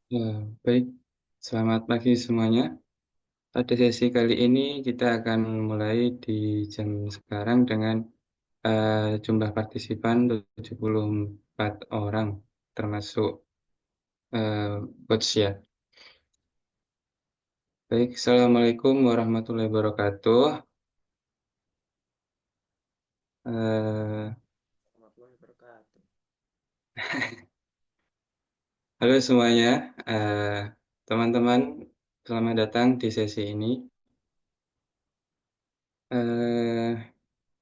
Ya, baik. Selamat pagi semuanya. Pada sesi kali ini kita akan mulai di jam sekarang dengan jumlah partisipan 74 orang, termasuk coach ya. Baik, Assalamualaikum warahmatullahi wabarakatuh. Eh, Warahmatullahi wabarakatuh. Halo semuanya, eh, teman-teman, selamat datang di sesi ini. Eh,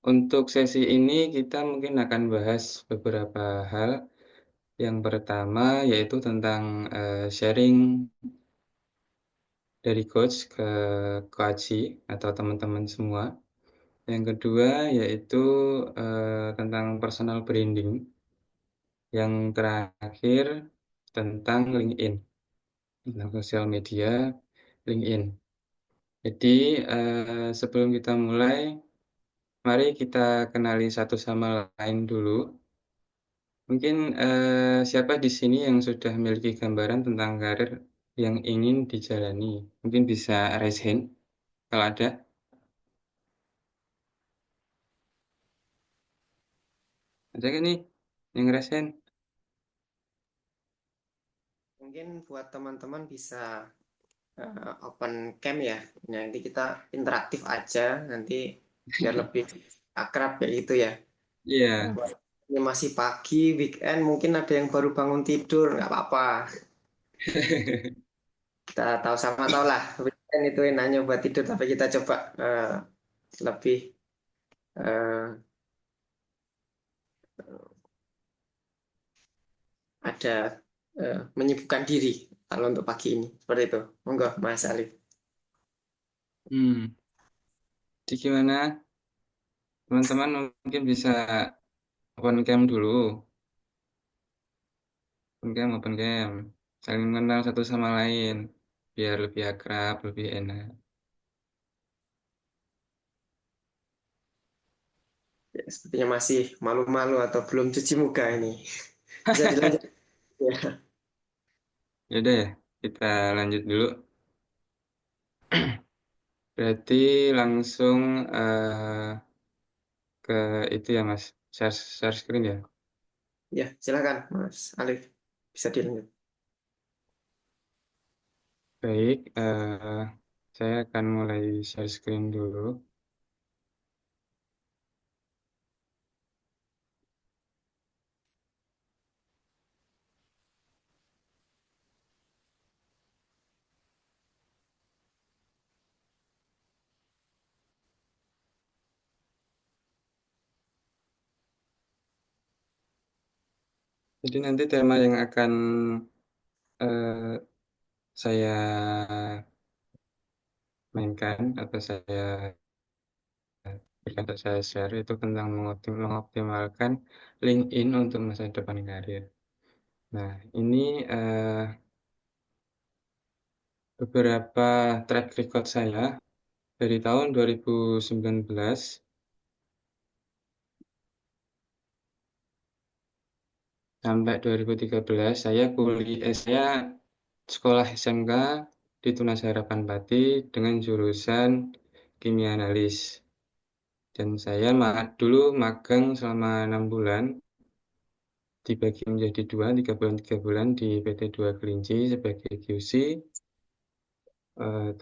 untuk sesi ini kita mungkin akan bahas beberapa hal. Yang pertama yaitu tentang, sharing dari coach ke coachee atau teman-teman semua. Yang kedua yaitu, tentang personal branding. Yang terakhir tentang LinkedIn, tentang sosial media LinkedIn. Jadi, sebelum kita mulai, mari kita kenali satu sama lain dulu. Mungkin, siapa di sini yang sudah memiliki gambaran tentang karir yang ingin dijalani? Mungkin bisa raise hand kalau ada. Ada nggak nih yang raise hand? Mungkin buat teman-teman bisa open cam ya. Nanti kita interaktif aja nanti biar lebih akrab kayak gitu ya. Iya. Buat ini masih pagi, weekend, mungkin ada yang baru bangun tidur, nggak apa-apa. Kita tahu sama tahu lah, weekend itu enaknya buat tidur, tapi kita coba lebih eh, ada menyibukkan diri kalau untuk pagi ini. Seperti itu. Monggo, Mas Alif. Hmm. Jadi gimana teman-teman mungkin bisa open cam dulu, open cam. Saling mengenal satu sama lain biar lebih akrab, lebih enak. Ya, sepertinya masih malu-malu atau belum cuci muka ini. Bisa dilanjut ya. Ya udah ya, kita lanjut dulu. Berarti langsung ke itu ya Mas, share screen ya. Ya, silakan Mas Alif. Bisa dilanjut. Baik, saya akan mulai share screen dulu. Jadi nanti tema yang akan eh, saya mainkan atau saya berikan atau saya share itu tentang mengoptimalkan LinkedIn untuk masa depan karir. Nah, ini beberapa track record saya dari tahun 2019 sampai 2013 saya sekolah SMK di Tunas Harapan Pati dengan jurusan kimia analis. Dan saya dulu magang selama 6 bulan, dibagi menjadi dua, 3 bulan di PT Dua Kelinci sebagai QC,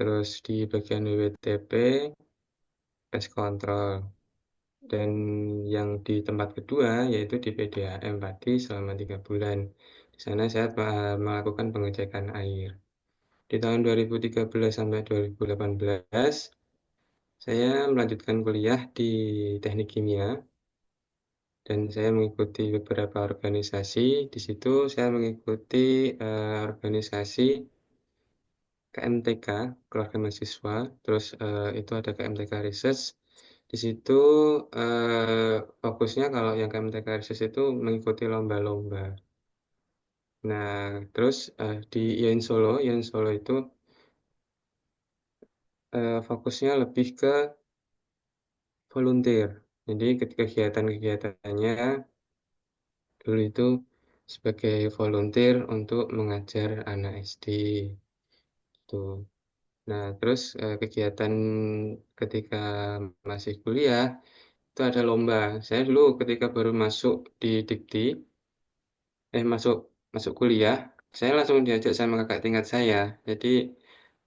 terus di bagian WWTP, pest control, dan yang di tempat kedua yaitu di PDAM Pati selama 3 bulan. Di sana saya melakukan pengecekan air. Di tahun 2013 sampai 2018, saya melanjutkan kuliah di Teknik Kimia dan saya mengikuti beberapa organisasi. Di situ saya mengikuti organisasi KMTK, Keluarga Mahasiswa, terus itu ada KMTK Research. Di situ fokusnya kalau yang KMTK Research itu mengikuti lomba-lomba. Nah, terus di IAIN Solo itu fokusnya lebih ke volunteer. Jadi kegiatan-kegiatannya dulu itu sebagai volunteer untuk mengajar anak SD, gitu. Nah, terus, kegiatan ketika masih kuliah, itu ada lomba. Saya dulu ketika baru masuk di Dikti, masuk masuk kuliah, saya langsung diajak sama kakak tingkat saya. Jadi,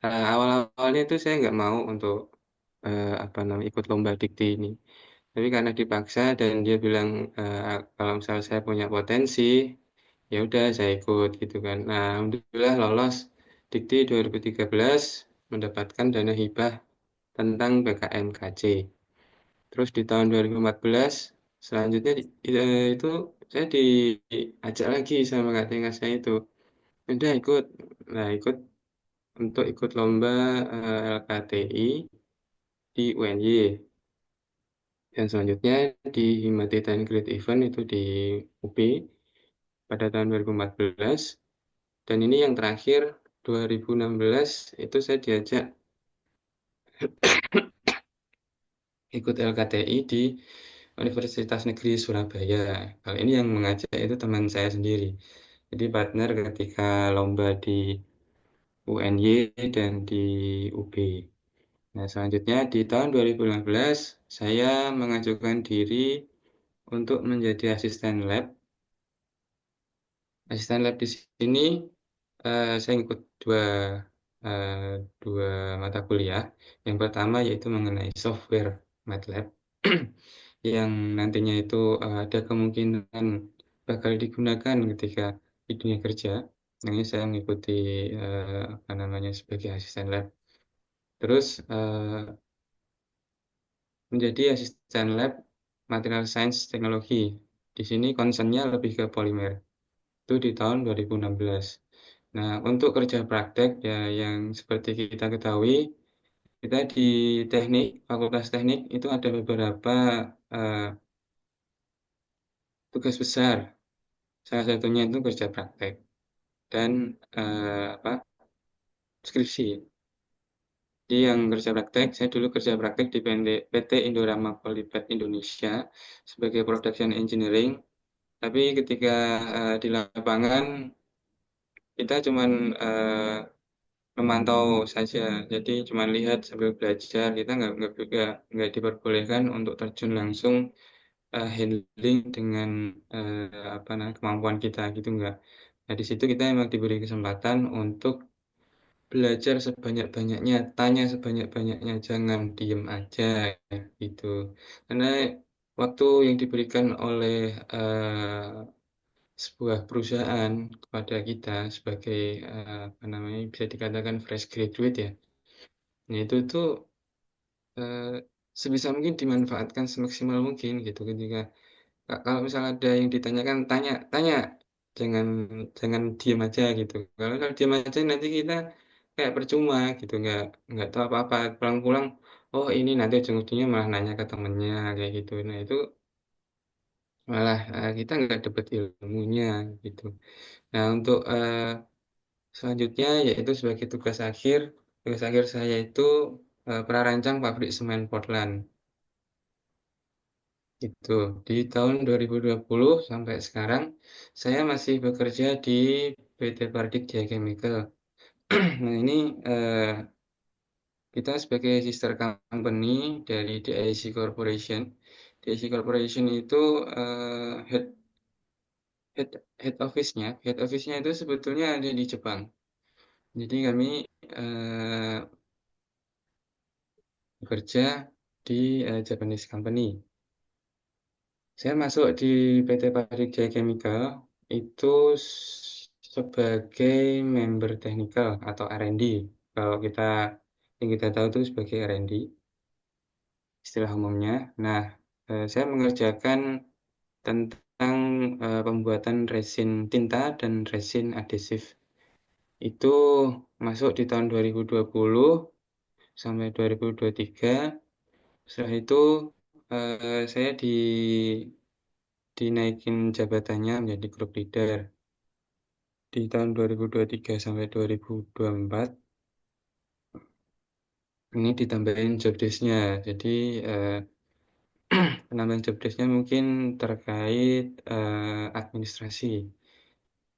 awal-awalnya itu saya nggak mau untuk, apa namanya, ikut lomba dikti ini. Tapi karena dipaksa dan dia bilang, kalau misalnya saya punya potensi, ya udah saya ikut gitu kan. Nah, alhamdulillah lolos dikti 2013, mendapatkan dana hibah tentang PKM-KJ. Terus di tahun 2014 selanjutnya itu saya diajak lagi sama kakak tingkat saya itu, udah ikut. Nah, ikut lomba, LKTI di UNY, dan selanjutnya di Himatita Great Event itu di UB pada tahun 2014, dan ini yang terakhir 2016 itu saya diajak ikut LKTI di Universitas Negeri Surabaya. Kali ini yang mengajak itu teman saya sendiri. Jadi partner ketika lomba di UNY dan di UB. Nah, selanjutnya di tahun 2015 saya mengajukan diri untuk menjadi asisten lab. Asisten lab di sini saya ikut eh, dua mata kuliah. Yang pertama yaitu mengenai software MATLAB yang nantinya itu ada kemungkinan bakal digunakan ketika di dunia kerja. Nah, ini saya mengikuti apa namanya sebagai asisten lab. Terus menjadi asisten lab Material Science Teknologi. Di sini concernnya lebih ke polimer. Itu di tahun 2016. Nah, untuk kerja praktek ya yang seperti kita ketahui, kita di teknik, Fakultas Teknik itu ada beberapa eh, tugas besar. Salah satunya itu kerja praktek dan apa skripsi. Jadi yang kerja praktek, saya dulu kerja praktek di PT Indorama Polybed Indonesia sebagai production engineering. Tapi ketika di lapangan kita cuman memantau saja, jadi cuma lihat sambil belajar. Kita nggak diperbolehkan untuk terjun langsung handling dengan apa namanya kemampuan kita gitu nggak. Nah di situ kita memang diberi kesempatan untuk belajar sebanyak-banyaknya, tanya sebanyak-banyaknya, jangan diem aja gitu. Karena waktu yang diberikan oleh sebuah perusahaan kepada kita sebagai apa namanya bisa dikatakan fresh graduate ya. Nah itu tuh eh, sebisa mungkin dimanfaatkan semaksimal mungkin gitu ketika kalau misalnya ada yang ditanyakan tanya tanya jangan jangan diam aja gitu. Kalau diam aja nanti kita kayak percuma gitu nggak tahu apa-apa pulang-pulang oh ini nanti ujung-ujungnya malah nanya ke temennya kayak gitu. Nah itu malah kita nggak dapat ilmunya gitu. Nah untuk selanjutnya yaitu sebagai tugas akhir saya itu prarancang pabrik semen Portland. Itu di tahun 2020 sampai sekarang saya masih bekerja di PT Pardik Jaya Chemical. Nah ini eh, kita sebagai sister company dari DIC Corporation. DIC Corporation itu head head office-nya itu sebetulnya ada di Jepang. Jadi kami eh, bekerja di Japanese company. Saya masuk di PT Pabrik Jaya Chemical itu sebagai member technical atau R&D. Kalau kita yang kita tahu itu sebagai R&D istilah umumnya. Nah, saya mengerjakan tentang pembuatan resin tinta dan resin adhesif. Itu masuk di tahun 2020 sampai 2023. Setelah itu saya dinaikin jabatannya menjadi grup leader di tahun 2023 sampai 2024. Ini ditambahin job desk-nya. Jadi penambahan job desk-nya mungkin terkait administrasi.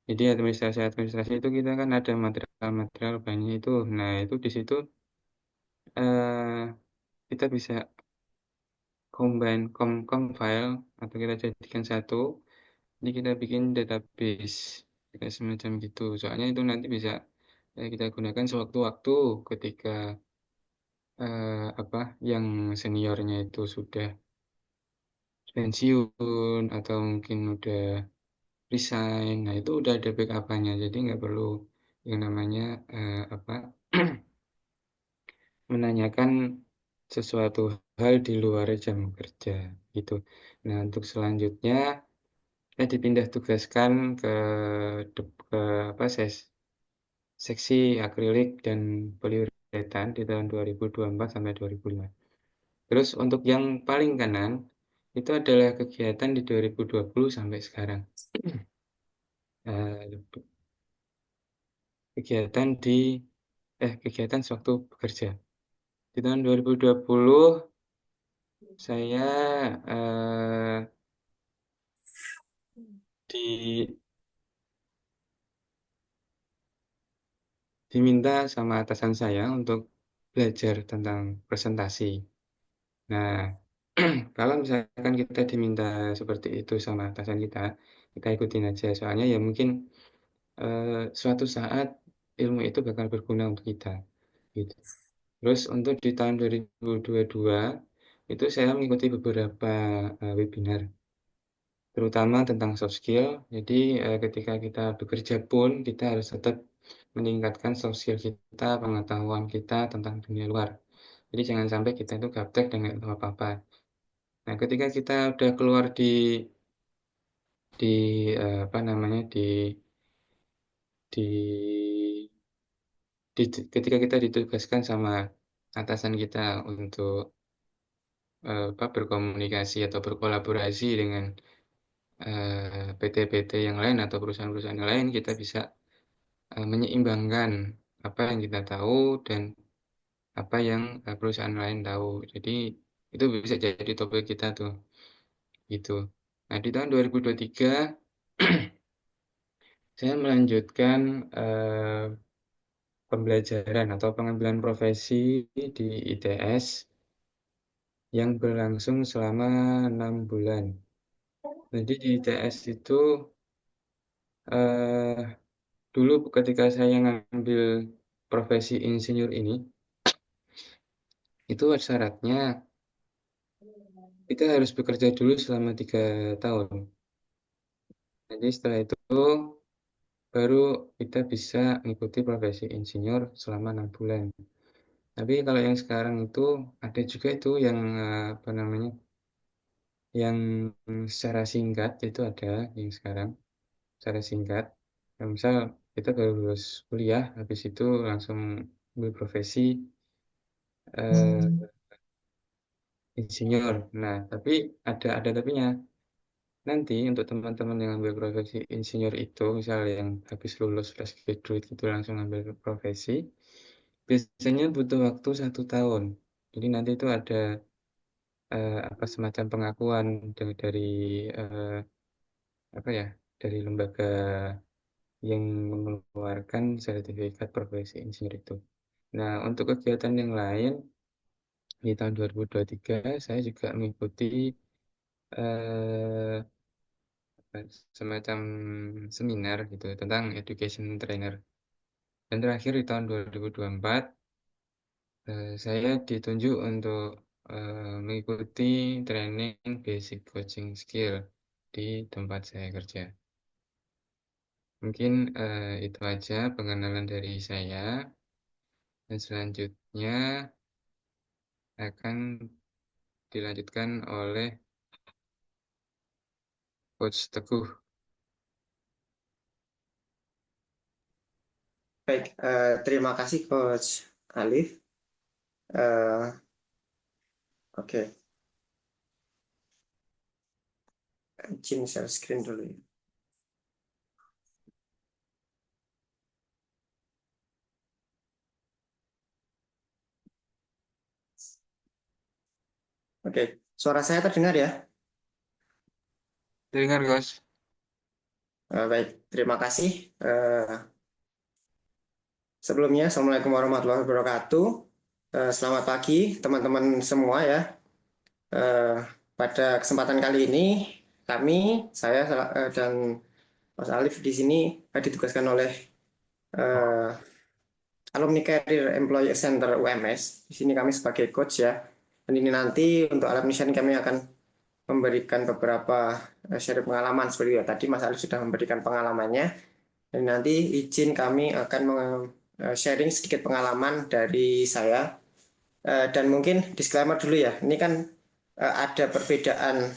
Jadi administrasi itu kita kan ada material-material banyak itu. Nah, itu di situ eh, kita bisa compile atau kita jadikan satu. Jadi kita bikin database kayak semacam gitu. Soalnya itu nanti bisa kita gunakan sewaktu-waktu ketika apa yang seniornya itu sudah pensiun atau mungkin udah resign. Nah, itu udah ada backup-nya. Jadi nggak perlu yang namanya apa menanyakan sesuatu hal di luar jam kerja gitu. Nah, untuk selanjutnya saya dipindah tugaskan ke apa seksi akrilik dan poliuretan di tahun 2024 sampai 2005. Terus untuk yang paling kanan itu adalah kegiatan di 2020 sampai sekarang. Eh, kegiatan kegiatan sewaktu bekerja. Di tahun 2020 saya di diminta sama atasan saya untuk belajar tentang presentasi. Nah, kalau misalkan kita diminta seperti itu sama atasan kita, kita ikutin aja. Soalnya ya mungkin suatu saat ilmu itu bakal berguna untuk kita, gitu. Terus untuk di tahun 2022 itu saya mengikuti beberapa webinar, terutama tentang soft skill. Jadi ketika kita bekerja pun kita harus tetap meningkatkan soft skill kita, pengetahuan kita tentang dunia luar. Jadi jangan sampai kita itu gaptek dan nggak tahu apa-apa. Nah, ketika kita udah keluar di apa namanya di ketika kita ditugaskan sama atasan kita untuk apa berkomunikasi atau berkolaborasi dengan PT-PT yang lain atau perusahaan-perusahaan yang lain, kita bisa menyeimbangkan apa yang kita tahu dan apa yang perusahaan lain tahu. Jadi itu bisa jadi topik kita tuh, gitu. Nah, di tahun 2023 saya melanjutkan pembelajaran atau pengambilan profesi di ITS yang berlangsung selama 6 bulan. Jadi di ITS itu eh, dulu ketika saya ngambil profesi insinyur ini, itu syaratnya kita harus bekerja dulu selama 3 tahun. Jadi setelah itu baru kita bisa mengikuti profesi insinyur selama 6 bulan. Tapi kalau yang sekarang itu ada juga itu yang apa namanya, yang secara singkat itu ada yang sekarang secara singkat. Nah, misal kita baru lulus kuliah, habis itu langsung ambil profesi eh, insinyur. Nah, tapi ada tapinya. Nanti untuk teman-teman yang ambil profesi insinyur itu, misal yang habis lulus fresh graduate gitu langsung ambil profesi, biasanya butuh waktu 1 tahun. Jadi nanti itu ada apa semacam pengakuan dari eh, apa ya, dari lembaga yang mengeluarkan sertifikat profesi insinyur itu. Nah, untuk kegiatan yang lain di tahun 2023 saya juga mengikuti eh, semacam seminar gitu tentang education trainer. Dan terakhir di tahun 2024 saya ditunjuk untuk mengikuti training basic coaching skill di tempat saya kerja. Mungkin itu aja pengenalan dari saya. Dan selanjutnya akan dilanjutkan oleh Coach Teguh. Baik, terima kasih Coach Alif. Eh, oke, izin share screen dulu ya. Oke, suara saya terdengar ya? Dengar, Coach. Baik, terima kasih. Sebelumnya, Assalamualaikum warahmatullahi wabarakatuh. Selamat pagi, teman-teman semua ya. Pada kesempatan kali ini, saya dan Mas Alif di sini ditugaskan oleh eh, Alumni Career Employer Center UMS. Di sini kami sebagai coach ya. Dan ini nanti untuk alumni kami akan memberikan beberapa share pengalaman seperti itu. Tadi Mas Alif sudah memberikan pengalamannya. Dan nanti izin kami akan sharing sedikit pengalaman dari saya. Dan mungkin disclaimer dulu ya. Ini kan ada perbedaan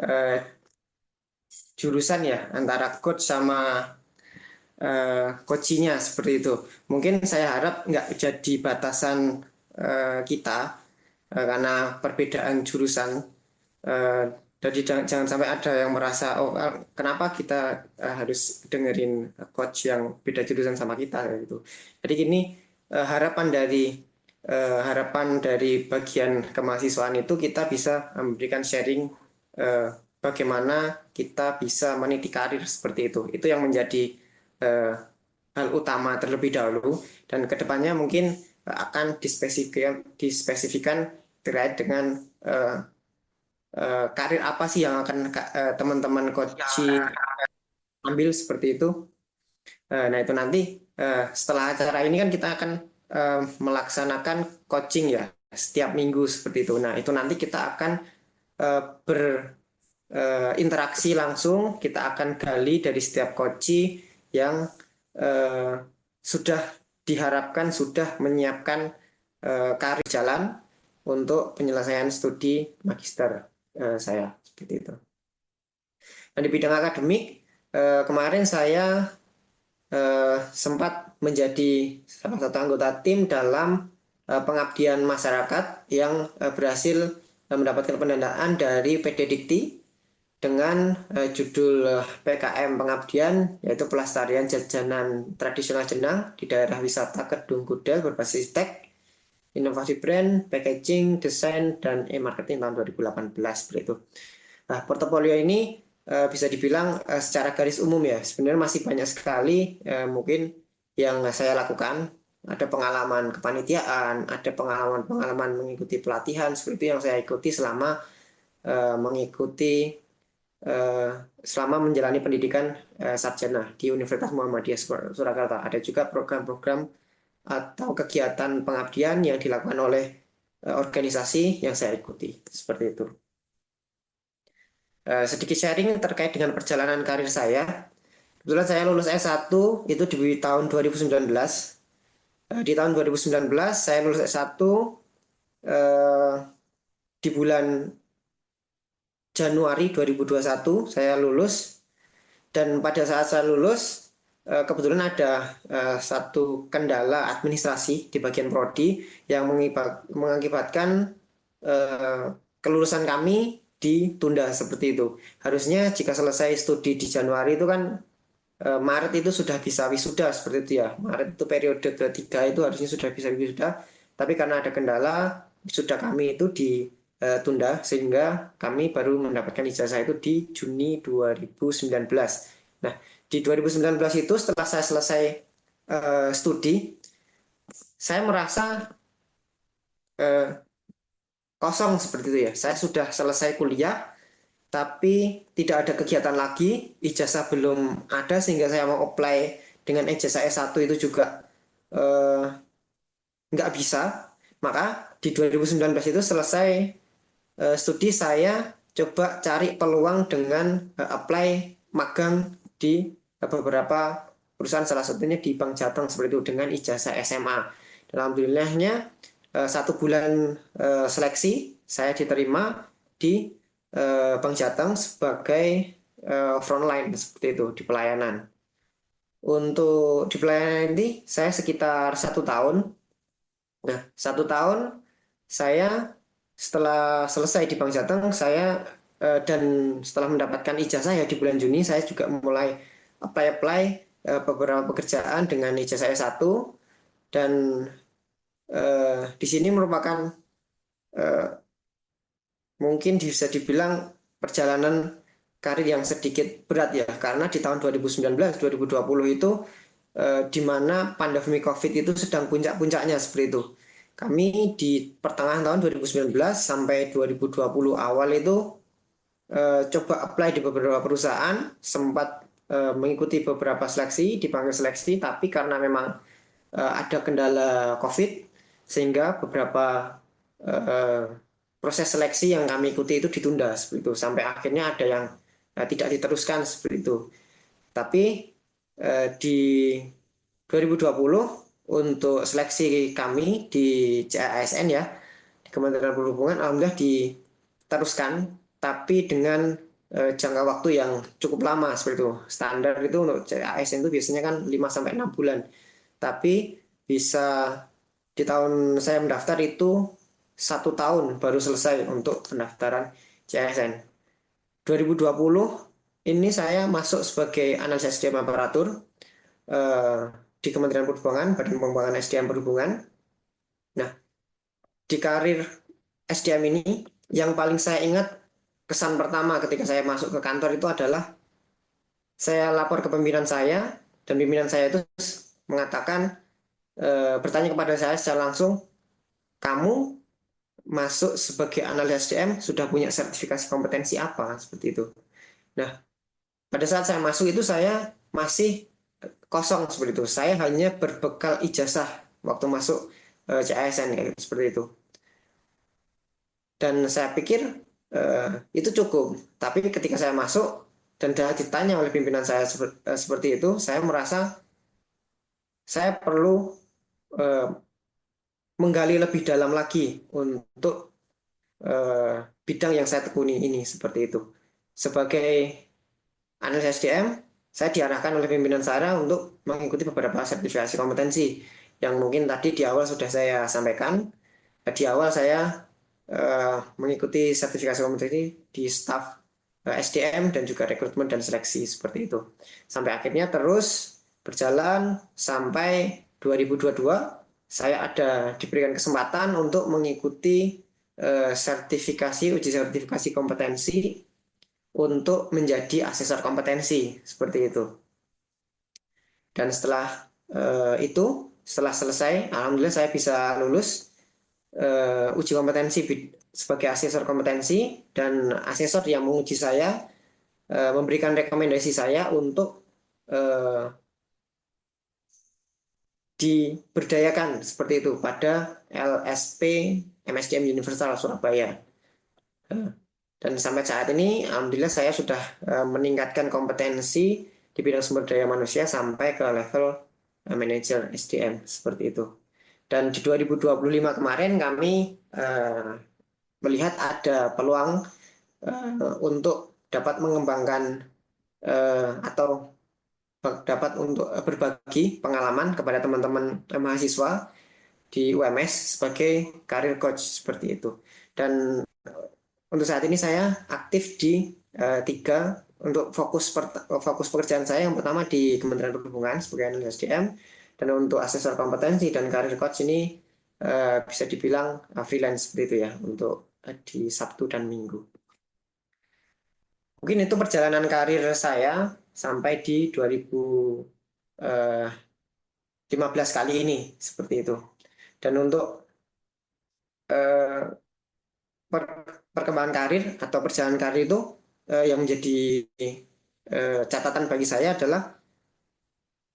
eh, jurusan ya antara coach sama coachingnya seperti itu. Mungkin saya harap nggak jadi batasan kita karena perbedaan jurusan. Eh, jadi jangan sampai ada yang merasa oh kenapa kita harus dengerin coach yang beda jurusan sama kita gitu. Jadi gini harapan dari bagian kemahasiswaan itu kita bisa memberikan sharing bagaimana kita bisa meniti karir seperti itu. Itu yang menjadi eh, hal utama terlebih dahulu dan kedepannya mungkin akan dispesifikan terkait dengan karir apa sih yang akan teman-teman coaching ambil seperti itu. Nah itu nanti setelah acara ini kan kita akan melaksanakan coaching ya setiap minggu seperti itu. Nah itu nanti kita akan berinteraksi langsung, kita akan gali dari setiap coaching yang sudah diharapkan sudah menyiapkan karir jalan untuk penyelesaian studi magister saya seperti itu. Nah, di bidang akademik kemarin saya sempat menjadi salah satu anggota tim dalam pengabdian masyarakat yang berhasil mendapatkan pendanaan dari PD Dikti dengan judul PKM Pengabdian yaitu pelestarian jajanan tradisional Jenang di daerah wisata Kedung Gudel berbasis tech, inovasi brand, packaging, desain, dan e-marketing tahun 2018 seperti itu. Nah, portofolio ini bisa dibilang secara garis umum ya, sebenarnya masih banyak sekali mungkin yang saya lakukan. Ada pengalaman kepanitiaan, ada pengalaman-pengalaman mengikuti pelatihan, seperti itu yang saya ikuti mengikuti selama menjalani pendidikan sarjana di Universitas Muhammadiyah Surakarta. Ada juga program-program atau kegiatan pengabdian yang dilakukan oleh organisasi yang saya ikuti, seperti itu. Sedikit sharing terkait dengan perjalanan karir saya. Kebetulan saya lulus S1 itu di tahun 2019. Di tahun 2019 saya lulus S1 di bulan Januari 2021 saya lulus dan pada saat saya lulus kebetulan ada satu kendala administrasi di bagian prodi yang mengakibatkan kelulusan kami ditunda seperti itu. Harusnya jika selesai studi di Januari itu kan Maret itu sudah bisa wisuda seperti itu ya. Maret itu periode ketiga itu harusnya sudah bisa wisuda, tapi karena ada kendala wisuda kami itu ditunda sehingga kami baru mendapatkan ijazah itu di Juni 2019. Nah, di 2019 itu setelah saya selesai studi, saya merasa uh, kosong seperti itu ya. Saya sudah selesai kuliah, tapi tidak ada kegiatan lagi, ijazah belum ada sehingga saya mau apply dengan ijazah S1 itu juga eh, nggak bisa. Maka di 2019 itu selesai studi saya coba cari peluang dengan apply magang di beberapa perusahaan salah satunya di Bank Jateng seperti itu dengan ijazah SMA. Alhamdulillahnya 1 bulan seleksi saya diterima di Bank Jateng sebagai frontline seperti itu di pelayanan. Untuk di pelayanan ini saya sekitar 1 tahun. Nah, 1 tahun saya setelah selesai di Bank Jateng dan setelah mendapatkan ijazah ya di bulan Juni saya juga mulai apply beberapa pekerjaan dengan ijazah S1 dan di sini merupakan mungkin bisa dibilang perjalanan karir yang sedikit berat ya, karena di tahun 2019-2020 itu di mana pandemi COVID itu sedang puncak-puncaknya seperti itu. Kami di pertengahan tahun 2019 sampai 2020 awal itu coba apply di beberapa perusahaan, sempat mengikuti beberapa seleksi, dipanggil seleksi, tapi karena memang ada kendala COVID, sehingga beberapa eh, proses seleksi yang kami ikuti itu ditunda seperti itu. Sampai akhirnya ada yang tidak diteruskan seperti itu. Tapi di 2020 untuk seleksi kami di CASN ya, di Kementerian Perhubungan, alhamdulillah diteruskan, tapi dengan jangka waktu yang cukup lama seperti itu. Standar itu untuk CASN itu biasanya kan 5 sampai 6 bulan. Tapi bisa di tahun saya mendaftar itu 1 tahun baru selesai untuk pendaftaran CASN. 2020 ini saya masuk sebagai analis SDM aparatur eh, di Kementerian Perhubungan, Badan Pengembangan SDM Perhubungan. Nah, di karir SDM ini yang paling saya ingat, kesan pertama ketika saya masuk ke kantor itu adalah saya lapor ke pimpinan saya, dan pimpinan saya itu mengatakan, bertanya kepada saya secara langsung, kamu masuk sebagai analis SDM sudah punya sertifikasi kompetensi apa, seperti itu. Nah, pada saat saya masuk itu saya masih kosong seperti itu. Saya hanya berbekal ijazah waktu masuk CASN kayak gitu, seperti itu. Dan saya pikir itu cukup. Tapi ketika saya masuk dan ditanya oleh pimpinan saya seperti itu, saya merasa saya perlu eh, menggali lebih dalam lagi untuk eh, bidang yang saya tekuni ini seperti itu. Sebagai analis SDM, saya diarahkan oleh pimpinan saya untuk mengikuti beberapa sertifikasi kompetensi yang mungkin tadi di awal sudah saya sampaikan. Di awal saya mengikuti sertifikasi kompetensi di staf SDM dan juga rekrutmen dan seleksi seperti itu. Sampai akhirnya terus berjalan sampai 2022 saya ada diberikan kesempatan untuk mengikuti uji sertifikasi kompetensi untuk menjadi asesor kompetensi seperti itu. Dan setelah setelah selesai, alhamdulillah saya bisa lulus uji kompetensi sebagai asesor kompetensi, dan asesor yang menguji saya memberikan rekomendasi saya untuk diberdayakan seperti itu pada LSP MSDM Universal Surabaya. Dan sampai saat ini, alhamdulillah saya sudah meningkatkan kompetensi di bidang sumber daya manusia sampai ke level manajer SDM seperti itu. Dan di 2025 kemarin kami melihat ada peluang untuk dapat mengembangkan atau dapat untuk berbagi pengalaman kepada teman-teman mahasiswa di UMS sebagai career coach seperti itu. Dan untuk saat ini saya aktif di tiga untuk fokus pekerjaan saya. Yang pertama di Kementerian Perhubungan sebagai analis SDM, dan untuk asesor kompetensi dan career coach ini bisa dibilang freelance seperti itu ya, untuk di Sabtu dan Minggu. Mungkin itu perjalanan karir saya sampai di 2015 kali ini seperti itu. Dan untuk perkembangan karir atau perjalanan karir itu yang menjadi catatan bagi saya adalah,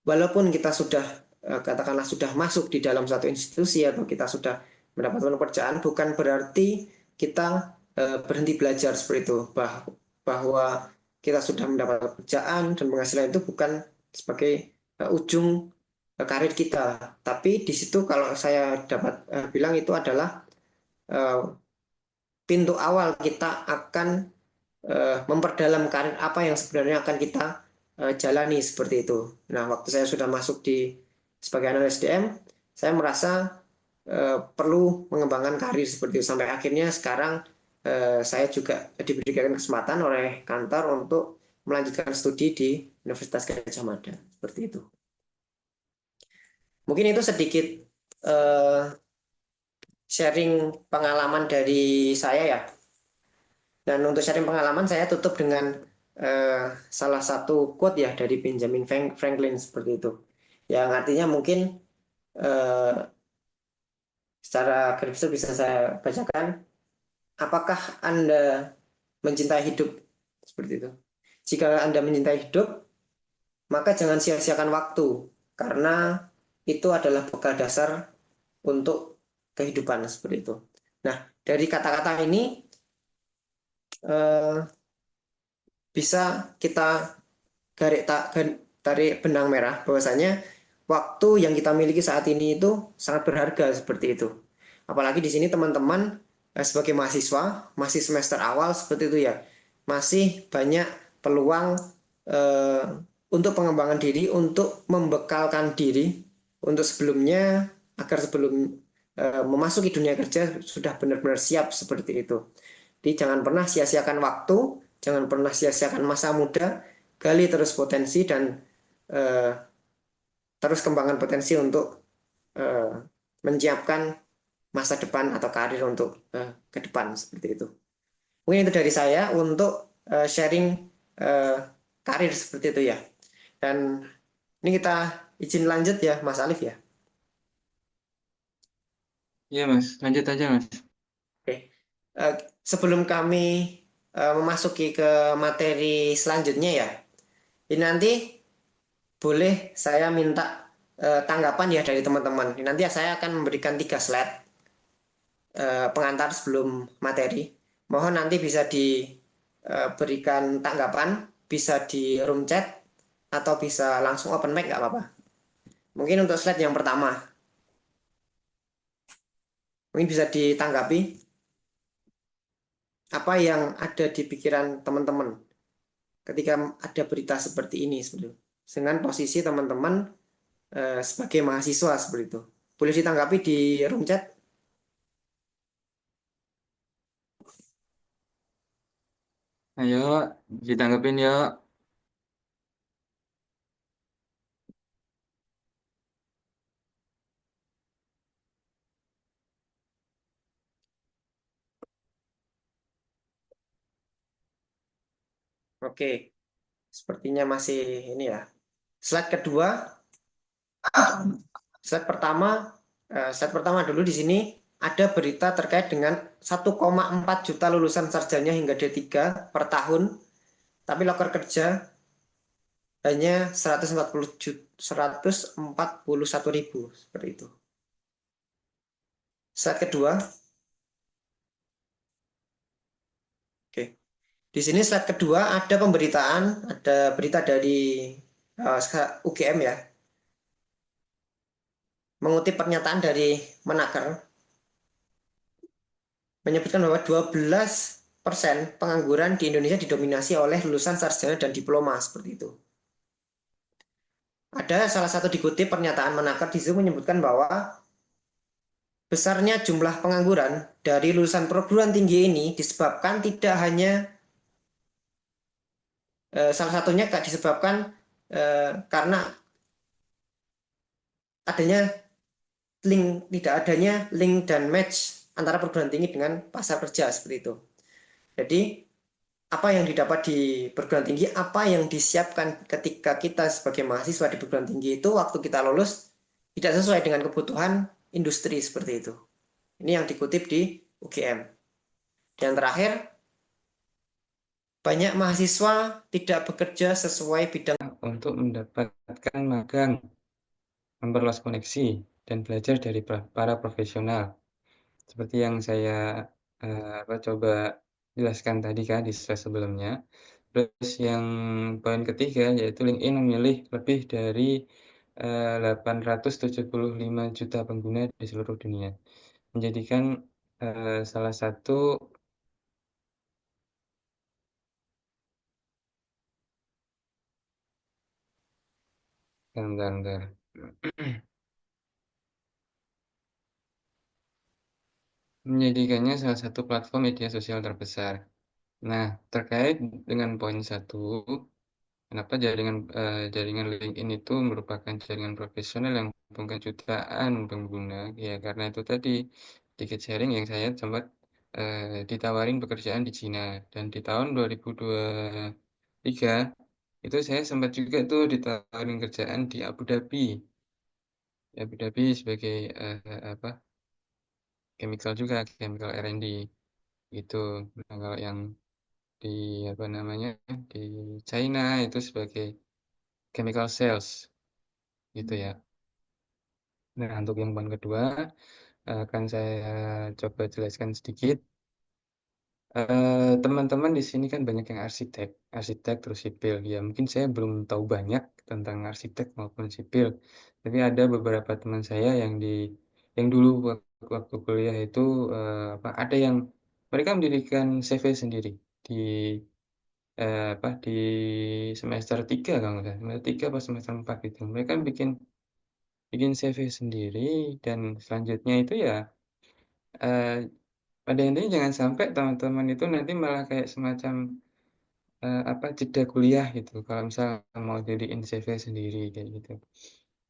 walaupun kita sudah katakanlah sudah masuk di dalam satu institusi atau kita sudah mendapatkan pekerjaan, bukan berarti kita berhenti belajar seperti itu. Bahwa kita sudah mendapat pekerjaan dan penghasilan itu bukan sebagai ujung karir kita. Tapi di situ kalau saya dapat bilang itu adalah pintu awal kita akan memperdalam karir apa yang sebenarnya akan kita jalani seperti itu. Nah, waktu saya sudah masuk di sebagai analis SDM, saya merasa perlu mengembangkan karir seperti itu. Sampai akhirnya sekarang saya juga diberikan kesempatan oleh kantor untuk melanjutkan studi di Universitas Gadjah Mada seperti itu. Mungkin itu sedikit sharing pengalaman dari saya ya. Dan untuk sharing pengalaman saya tutup dengan salah satu quote ya dari Benjamin Franklin seperti itu. Yang artinya mungkin eh, secara garis besar bisa saya bacakan, apakah Anda mencintai hidup? Seperti itu. Jika Anda mencintai hidup, maka jangan sia-siakan waktu, karena itu adalah bekal dasar untuk kehidupan seperti itu. Nah, dari kata-kata ini eh, bisa kita tarik benang merah bahwasanya waktu yang kita miliki saat ini itu sangat berharga seperti itu. Apalagi di sini teman-teman sebagai mahasiswa, masih semester awal seperti itu ya, masih banyak peluang eh, untuk pengembangan diri, untuk membekalkan diri untuk sebelumnya agar sebelum memasuki dunia kerja sudah benar-benar siap seperti itu. Jadi jangan pernah sia-siakan waktu, jangan pernah sia-siakan masa muda, gali terus potensi dan eh, terus kembangkan potensi untuk eh, menyiapkan masa depan atau karir untuk ke depan seperti itu. Mungkin itu dari saya untuk sharing eh, karir seperti itu ya. Dan ini kita izin lanjut ya, Mas Alif ya. Iya Mas, lanjut aja Mas. Oke. Eh, Sebelum kami memasuki ke materi selanjutnya ya, ini nanti boleh saya minta tanggapan ya dari teman-teman. Nanti saya akan memberikan 3 slide pengantar sebelum materi. Mohon nanti bisa diberikan tanggapan, bisa di room chat, atau bisa langsung open mic nggak apa-apa. Mungkin untuk slide yang pertama, mungkin bisa ditanggapi apa yang ada di pikiran teman-teman ketika ada berita seperti ini sebetulnya. Dengan posisi teman-teman sebagai mahasiswa seperti itu. Boleh ditanggapi di room chat. Ayo, ditanggepin yuk. Oke, sepertinya masih ini ya. Slide kedua, slide pertama dulu di sini ada berita terkait dengan 1,4 juta lulusan sarjana hingga D3 per tahun, tapi loker kerja hanya 141 ribu seperti itu. Slide kedua, oke. Di sini slide kedua ada pemberitaan, ada berita dari UGM ya, mengutip pernyataan dari Menaker, menyebutkan bahwa 12% pengangguran di Indonesia didominasi oleh lulusan sarjana dan diploma seperti itu. Ada salah satu dikutip pernyataan Menaker di situ menyebutkan bahwa besarnya jumlah pengangguran dari lulusan perguruan tinggi ini disebabkan tidak hanya salah satunya disebabkan karena adanya tidak adanya link dan match antara perguruan tinggi dengan pasar kerja seperti itu. Jadi apa yang didapat di perguruan tinggi, apa yang disiapkan ketika kita sebagai mahasiswa di perguruan tinggi itu waktu kita lulus tidak sesuai dengan kebutuhan industri seperti itu. Ini yang dikutip di UGM. Dan terakhir, banyak mahasiswa tidak bekerja sesuai bidang. Untuk mendapatkan magang, memperluas koneksi, dan belajar dari para profesional. Seperti yang saya coba jelaskan tadi kan di slide sebelumnya. Terus yang poin ketiga yaitu LinkedIn memilih lebih dari 875 juta pengguna di seluruh dunia, menjadikan salah satu bentar, bentar. Menjadikannya salah satu platform media sosial terbesar. Nah, terkait dengan poin satu, kenapa jaringan LinkedIn itu merupakan jaringan profesional yang menguntungkan jutaan pengguna? Ya, karena itu tadi sedikit sharing yang saya sempat ditawarin pekerjaan di Cina dan di tahun 2002 tiga itu saya sempat juga tuh ditawarin kerjaan di Abu Dhabi. Di Abu Dhabi sebagai apa chemical juga, chemical R&D gitu. Nah, kalau yang di apa namanya di China itu sebagai chemical sales gitu ya. Nah, untuk yang poin kedua akan saya coba jelaskan sedikit. Teman-teman di sini kan banyak yang arsitek, arsitek terus sipil. Ya mungkin saya belum tahu banyak tentang arsitek maupun sipil, tapi ada beberapa teman saya yang dulu waktu kuliah itu apa ada yang mereka mendirikan CV sendiri di apa di semester 3 kalau nggak salah, semester 3 apa semester 4 gitu. Mereka bikin bikin CV sendiri dan selanjutnya itu ya eh, pada intinya jangan sampai teman-teman itu nanti malah kayak semacam apa, jeda kuliah gitu, kalau misal mau jadiin CV sendiri kayak gitu.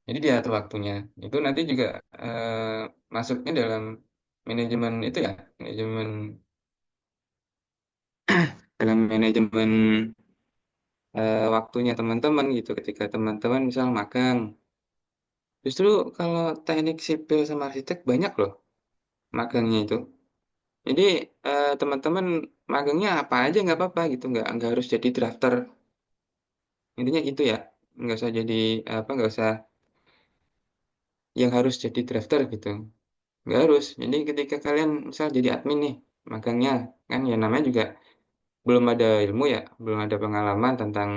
Jadi diatur waktunya. Itu nanti juga masuknya dalam manajemen itu ya, manajemen dalam manajemen waktunya teman-teman gitu. Ketika teman-teman misal magang, justru kalau teknik sipil sama arsitek banyak loh magangnya itu. Jadi teman-teman magangnya apa aja nggak apa-apa gitu, nggak harus jadi drafter. Intinya gitu ya, nggak usah jadi apa, nggak usah yang harus jadi drafter gitu. Nggak harus. Jadi ketika kalian misal jadi admin nih, magangnya kan ya namanya juga belum ada ilmu ya, belum ada pengalaman tentang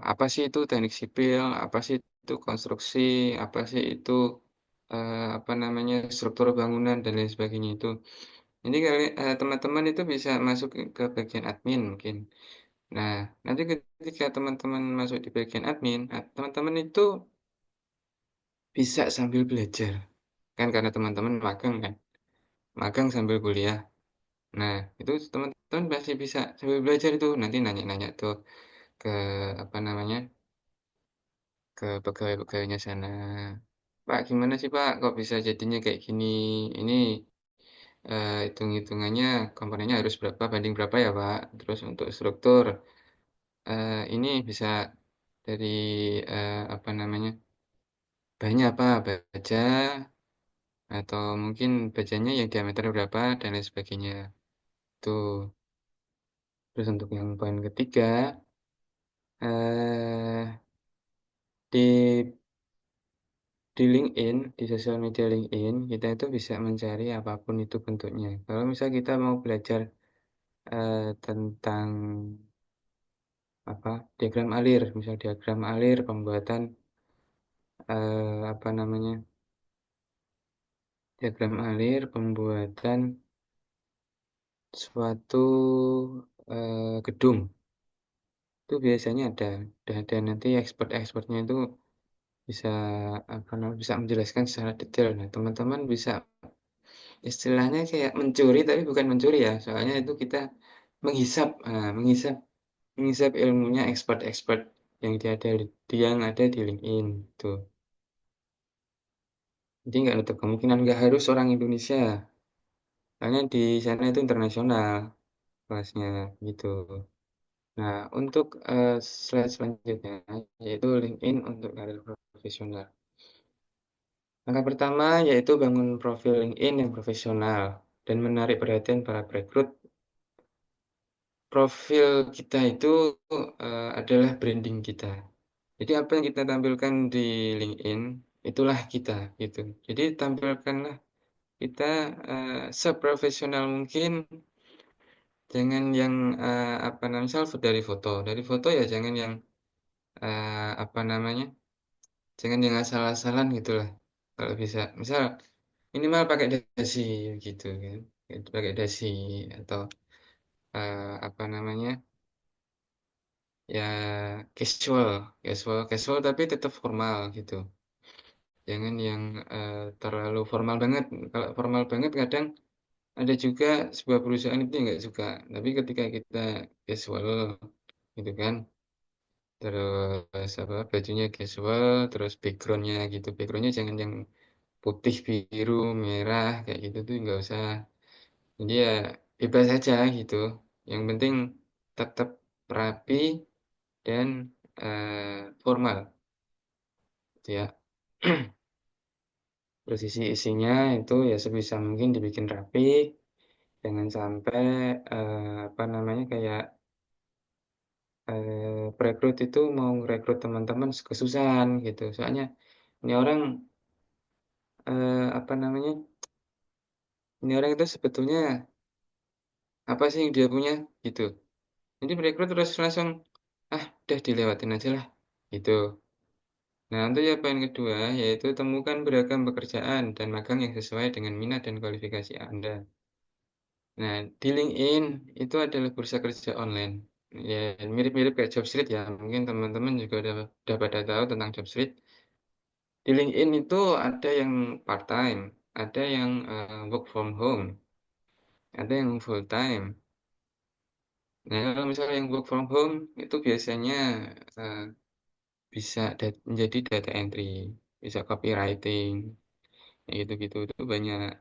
apa sih itu teknik sipil, apa sih itu konstruksi, apa sih itu apa namanya struktur bangunan dan lain sebagainya itu. Jadi teman-teman itu bisa masuk ke bagian admin mungkin. Nah, nanti ketika teman-teman masuk di bagian admin, teman-teman itu bisa sambil belajar. Kan karena teman-teman magang kan, magang sambil kuliah. Nah, itu teman-teman pasti bisa sambil belajar itu nanti nanya-nanya tuh ke apa namanya ke pegawai-pegawainya sana. Pak, gimana sih Pak? Kok bisa jadinya kayak gini? Ini hitung-hitungannya komponennya harus berapa banding berapa ya Pak? Terus untuk struktur ini bisa dari apa namanya bahannya apa? Baja atau mungkin bajanya yang diameter berapa dan lain sebagainya. Tuh. Terus untuk yang poin ketiga eh di LinkedIn, di sosial media LinkedIn, kita itu bisa mencari apapun itu bentuknya. Kalau misal kita mau belajar tentang apa diagram alir, misal diagram alir, pembuatan apa namanya diagram alir, pembuatan suatu gedung, itu biasanya ada nanti expert-expertnya itu bisa apa namanya bisa menjelaskan secara detail. Nah, teman-teman bisa istilahnya kayak mencuri tapi bukan mencuri ya, soalnya itu kita menghisap, menghisap menghisap ilmunya expert-expert yang ada di LinkedIn tuh. Jadi nggak nutup kemungkinan nggak harus orang Indonesia, soalnya di sana itu internasional kelasnya gitu. Nah, untuk slide selanjutnya yaitu LinkedIn untuk karir profesional. Langkah pertama yaitu bangun profil LinkedIn yang profesional dan menarik perhatian para perekrut. Profil kita itu adalah branding kita. Jadi apa yang kita tampilkan di LinkedIn, itulah kita gitu. Jadi tampilkanlah kita seprofesional mungkin, jangan yang apa namanya, misal dari foto ya jangan yang apa namanya, jangan yang asal-asalan gitulah. Kalau bisa, misal minimal pakai dasi gitu kan, pakai dasi atau apa namanya, ya casual, casual tapi tetap formal gitu. Jangan yang terlalu formal banget. Kalau formal banget kadang ada juga sebuah perusahaan itu yang nggak suka. Tapi ketika kita casual gitu kan, terus apa bajunya casual, terus backgroundnya gitu, backgroundnya jangan yang putih, biru, merah kayak gitu tuh nggak usah. Jadi ya bebas aja gitu. Yang penting tetap rapi, dan formal, gitu ya. Terus isinya itu ya sebisa mungkin dibikin rapi, jangan sampai, apa namanya, kayak, perekrut itu mau ngerekrut teman-teman kesusahan gitu. Soalnya ini orang, apa namanya, ini orang itu sebetulnya apa sih yang dia punya, gitu. Jadi perekrut terus langsung, "Ah, udah dilewatin aja lah," gitu. Nah, untuk ya poin kedua, yaitu temukan beragam pekerjaan dan magang yang sesuai dengan minat dan kualifikasi Anda. Nah, di LinkedIn itu adalah bursa kerja online. Ya, mirip-mirip kayak Jobstreet ya. Mungkin teman-teman juga udah pada tahu tentang Jobstreet. Di LinkedIn itu ada yang part-time, ada yang work from home, ada yang full-time. Nah, kalau misalnya yang work from home itu biasanya eh, bisa menjadi data entry, bisa copywriting, kayak gitu-gitu. Itu banyak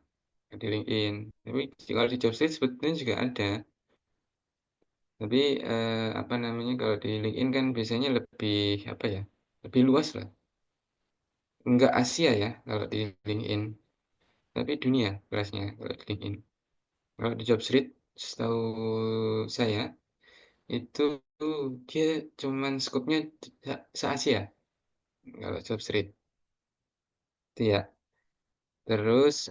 di LinkedIn. Tapi kalau di Jobstreet sebetulnya juga ada. Tapi, apa namanya, kalau di LinkedIn kan biasanya lebih, apa ya, lebih luas lah. Enggak Asia ya kalau di LinkedIn, tapi dunia kelasnya kalau di LinkedIn. Kalau di Jobstreet, setahu saya, itu dia cuman skopnya se-Asia, kalau Jobstreet. Itu ya. Terus,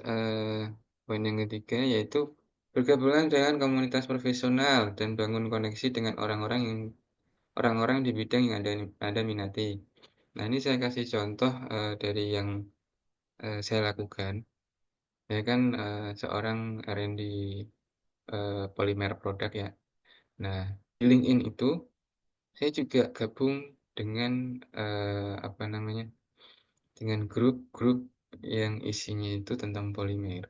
poin yang ketiga yaitu bergabunglah dengan komunitas profesional dan bangun koneksi dengan orang-orang di bidang yang Anda minati. Nah, ini saya kasih contoh, dari yang, saya lakukan. Saya kan, seorang R&D, polymer produk ya. Nah, di LinkedIn itu saya juga gabung dengan, apa namanya, dengan grup-grup yang isinya itu tentang polimer.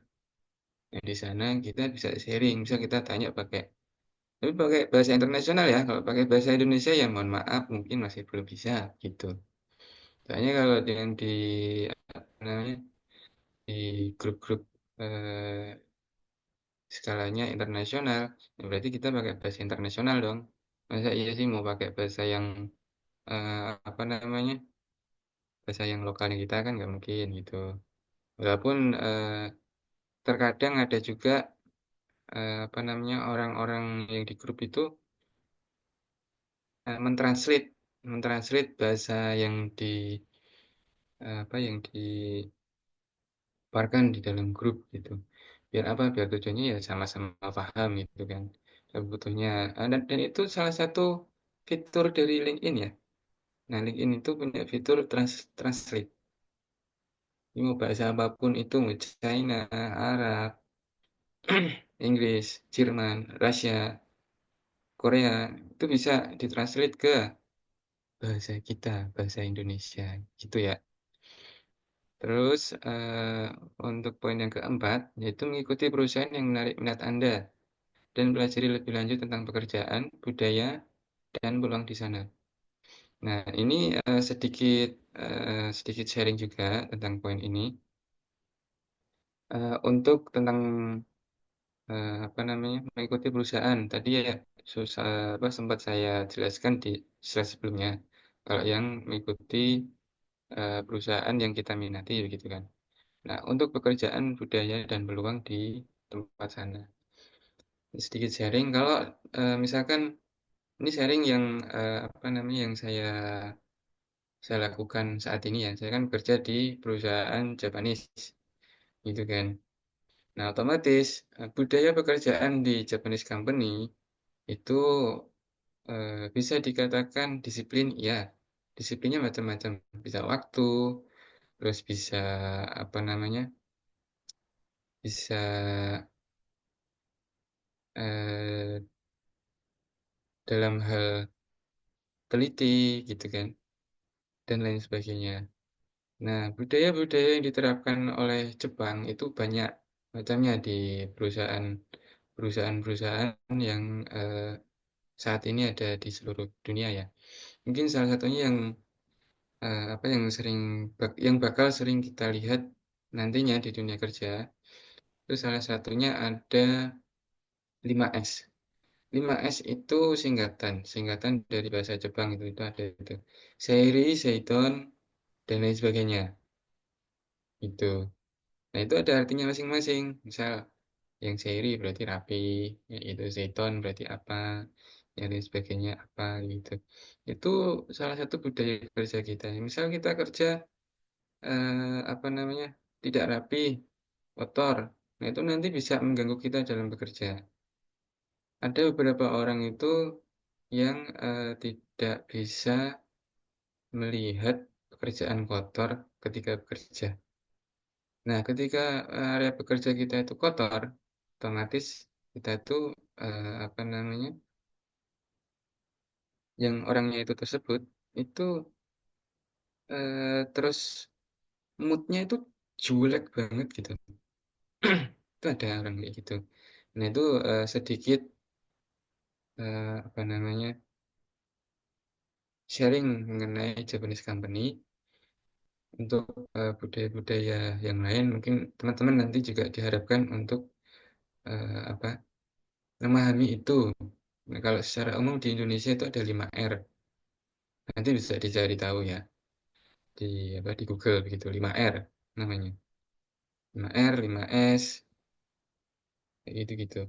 Nah, di sana kita bisa sharing, bisa kita tanya tapi pakai bahasa internasional ya, kalau pakai bahasa Indonesia ya mohon maaf mungkin masih belum bisa, gitu. Soalnya kalau yang apa namanya, di grup-grup, eee, skalanya internasional, ya berarti kita pakai bahasa internasional dong. Masa iya sih mau pakai bahasa yang, apa namanya, bahasa yang lokalnya kita kan nggak mungkin gitu. Walaupun, terkadang ada juga, apa namanya, orang-orang yang di grup itu, men-translate bahasa yang apa, yang disebarkan di dalam grup gitu. Biar apa, biar tujuannya ya sama-sama paham gitu kan, kebutuhannya, dan itu salah satu fitur dari LinkedIn ya. Nah, LinkedIn itu punya fitur translate. Jadi mau bahasa apapun itu, mau China, Arab, Inggris, Jerman, Rusia, Korea, itu bisa ditranslate ke bahasa kita, bahasa Indonesia, gitu ya. Terus, untuk poin yang keempat, yaitu mengikuti perusahaan yang menarik minat Anda dan pelajari lebih lanjut tentang pekerjaan, budaya, dan peluang di sana. Nah, ini, sedikit sharing juga tentang poin ini, untuk tentang, apa namanya, mengikuti perusahaan. Tadi ya apa, sempat saya jelaskan di slide sebelumnya, kalau yang mengikuti, perusahaan yang kita minati begitu kan. Nah, untuk pekerjaan, budaya, dan peluang di tempat sana. Sedikit sharing kalau, misalkan ini sharing yang, apa namanya, yang saya lakukan saat ini ya. Saya kan bekerja di perusahaan Japanese, gitu kan. Nah, otomatis, budaya pekerjaan di Japanese company itu, bisa dikatakan disiplin, ya. Disiplinnya macam-macam, bisa waktu, terus bisa, apa namanya, bisa, eee, dalam hal teliti gitu kan, dan lain sebagainya. Nah, budaya-budaya yang diterapkan oleh Jepang itu banyak macamnya di perusahaan-perusahaan yang, saat ini ada di seluruh dunia ya. Mungkin salah satunya yang, apa, yang bakal sering kita lihat nantinya di dunia kerja, itu salah satunya ada 5S. 5S itu singkatan, singkatan dari bahasa Jepang itu ada itu. Seiri, Seiton, dan lain sebagainya. Itu. Nah, itu ada artinya masing-masing. Misal yang Seiri berarti rapi, ya itu Seiton berarti apa, yang lain sebagainya apa gitu. Itu salah satu budaya kerja kita. Misal kita kerja apa namanya? Tidak rapi, kotor. Nah, itu nanti bisa mengganggu kita dalam bekerja. Ada beberapa orang itu yang tidak bisa melihat pekerjaan kotor ketika bekerja. Nah, ketika area bekerja kita itu kotor, otomatis kita itu apa namanya, yang orangnya itu tersebut itu terus moodnya itu jelek banget gitu. Itu ada orang kayak gitu. Nah, itu sedikit apa namanya, sharing mengenai Japanese company. Untuk budaya-budaya yang lain mungkin teman-teman nanti juga diharapkan untuk apa, memahami itu. Nah, kalau secara umum di Indonesia itu ada 5R. Nanti bisa dicari tahu ya di apa di Google begitu 5R namanya. 5R, 5S kayak gitu-gitu.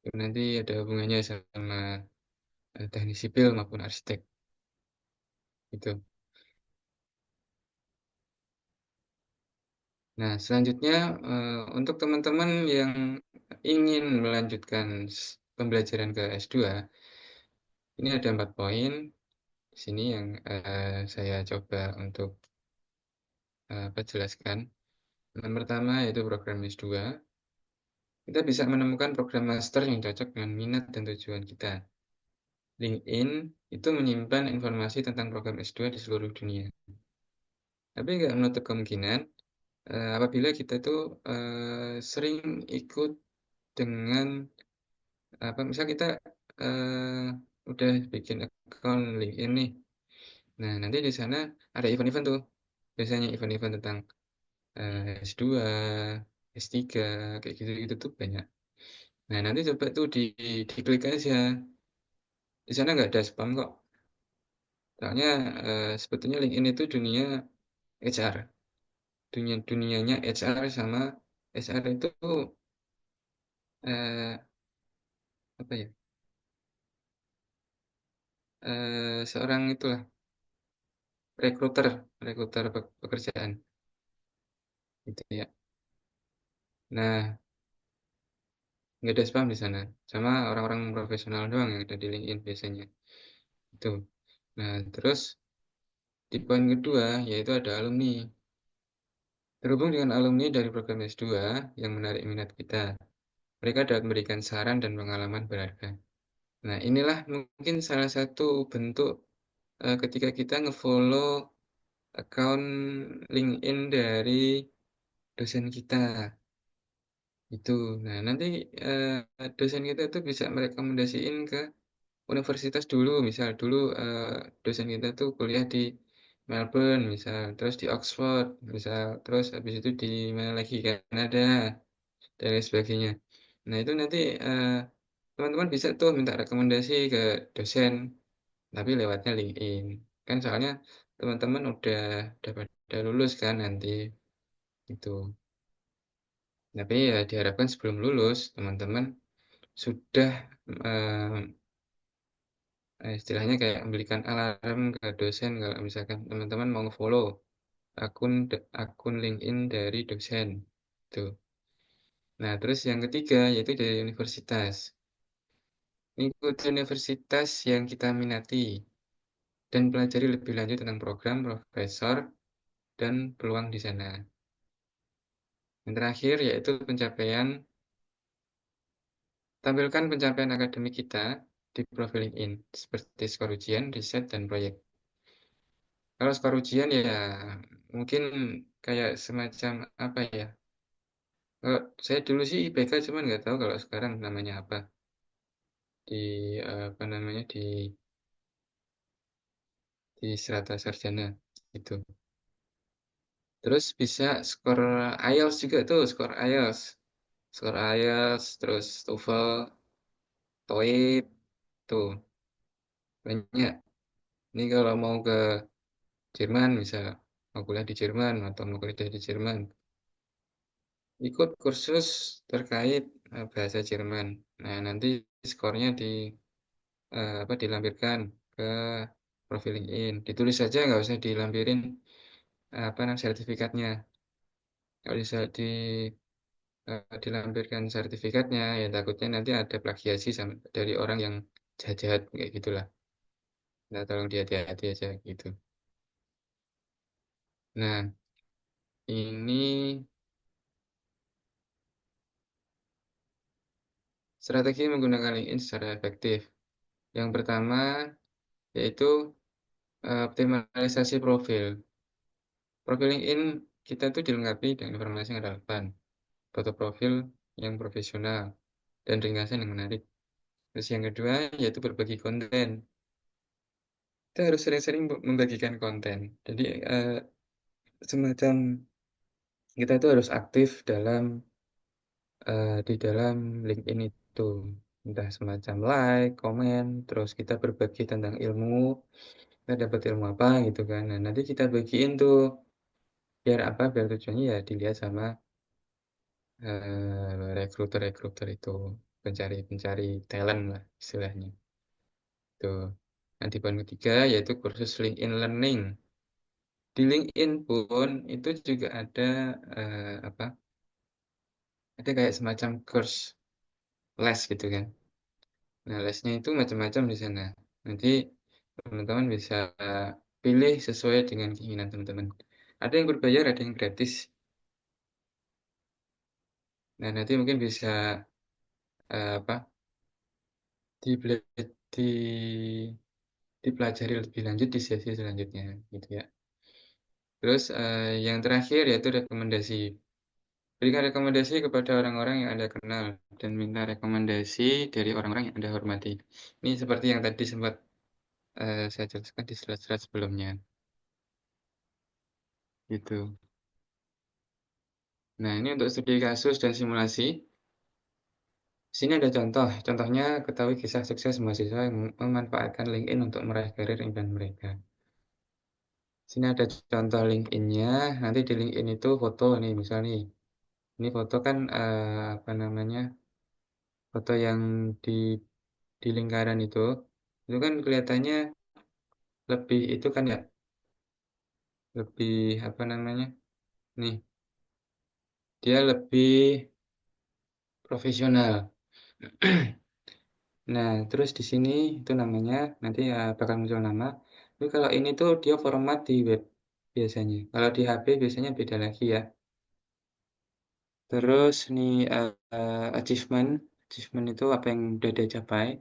Itu nanti ada hubungannya sama teknik sipil maupun arsitek gitu. Nah, selanjutnya untuk teman-teman yang ingin melanjutkan pembelajaran ke S2, ini ada 4 poin di sini yang saya coba untuk apa, jelaskan. Yang pertama yaitu program S2. Kita bisa menemukan program master yang cocok dengan minat dan tujuan kita. LinkedIn itu menyimpan informasi tentang program S2 di seluruh dunia. Tapi nggak menutup kemungkinan apabila kita itu sering ikut dengan apa, misal kita eh, udah bikin account LinkedIn nih. Nah, nanti di sana ada event-event tuh. Biasanya event-event tentang S2, S3, kayak gitu-gitu tuh banyak. Nah, nanti coba tuh diklik aja. Di sana nggak ada spam kok. Soalnya sebetulnya LinkedIn itu dunia HR. Dunianya HR sama HR itu eh, apa ya? Seorang itulah rekruter, rekruter pekerjaan gitu ya. Nah, nggak ada spam di sana. Sama orang-orang profesional doang yang ada di LinkedIn biasanya. Itu. Nah, terus di poin kedua yaitu ada alumni. Terhubung dengan alumni dari program S2 yang menarik minat kita, mereka dapat memberikan saran dan pengalaman berharga. Nah, inilah mungkin salah satu bentuk ketika kita ngefollow account LinkedIn dari dosen kita. Itu. Nah, nanti dosen kita itu bisa merekomendasiin ke universitas dulu. Misal dulu dosen kita tuh kuliah di Melbourne, misal, terus di Oxford, misal, terus habis itu di mana lagi, Kanada, dan lain sebagainya. Nah, itu nanti teman-teman bisa tuh minta rekomendasi ke dosen, tapi lewatnya LinkedIn. Kan soalnya teman-teman udah pada lulus kan nanti itu. Tapi ya diharapkan sebelum lulus teman-teman sudah eh, istilahnya kayak memberikan alarm ke dosen kalau misalkan teman-teman mau follow akun LinkedIn dari dosen. Tuh. Nah, terus yang ketiga yaitu dari universitas. Mengikuti universitas yang kita minati dan pelajari lebih lanjut tentang program, profesor, dan peluang di sana. Yang terakhir yaitu tampilkan pencapaian akademik kita di profil LinkedIn, seperti skor ujian, riset, dan proyek. Kalau skor ujian ya mungkin kayak semacam apa ya? Kalau saya dulu sih IPK, cuman nggak tahu kalau sekarang namanya apa di apa namanya di strata sarjana itu. Terus bisa skor IELTS juga tuh, skor IELTS, terus TOEFL, TOEIC, tuh banyak. Ini kalau mau ke Jerman bisa mau kuliah di Jerman atau mau kerja di Jerman, ikut kursus terkait bahasa Jerman. Nah, nanti skornya apa, dilampirkan ke profil LinkedIn. Ditulis saja, nggak usah dilampirin apa namanya sertifikatnya. Kalau bisa dilampirkan sertifikatnya, ya takutnya nanti ada plagiasi sama, dari orang yang jahat-jahat kayak gitulah. Nah, tolong hati-hati aja gitu. Nah, ini strategi menggunakan LinkedIn secara efektif. Yang pertama yaitu optimalisasi profil. Profil LinkedIn kita tuh dilengkapi dengan informasi yang relevan, foto profil yang profesional, dan ringkasan yang menarik. Terus yang kedua yaitu berbagi konten. Kita harus sering-sering membagikan konten. Jadi semacam kita itu harus aktif di dalam LinkedIn itu. Entah semacam like, komen, terus kita berbagi tentang ilmu, kita dapat ilmu apa gitu kan. Nah, nanti kita bagiin tuh biar apa? Biar tujuannya ya dilihat sama rekruter-rekruter itu, pencari-pencari talent lah istilahnya. Tuh. Nah, di poin ketiga yaitu kursus LinkedIn Learning. Di LinkedIn pun itu juga ada apa? Ada kayak semacam course les gitu kan. Nah, lesnya itu macam-macam di sana. Nanti teman-teman bisa pilih sesuai dengan keinginan teman-teman. Ada yang berbayar, ada yang gratis. Nah, nanti mungkin bisa apa? Dibela- di dipelajari lebih lanjut di sesi selanjutnya gitu ya. Terus yang terakhir yaitu rekomendasi. Berikan rekomendasi kepada orang-orang yang Anda kenal dan minta rekomendasi dari orang-orang yang Anda hormati. Ini seperti yang tadi sempat saya jelaskan di slide-slide sebelumnya. Gitu. Nah, ini untuk studi kasus dan simulasi. Di sini ada contoh. Contohnya ketahui kisah sukses mahasiswa yang memanfaatkan LinkedIn untuk meraih karir impian mereka. Sini ada contoh LinkedIn-nya. Nanti di LinkedIn itu foto nih, misal nih. Ini foto kan apa namanya? Foto yang di di lingkaran itu. Itu kan kelihatannya lebih itu kan ya, lebih apa namanya? Nih, dia lebih profesional. Nah, terus di sini itu namanya nanti ya bakal muncul nama. Tapi kalau ini tuh dia format di web biasanya. Kalau di HP biasanya beda lagi ya. Terus nih achievement, achievement itu apa yang udah dia capai.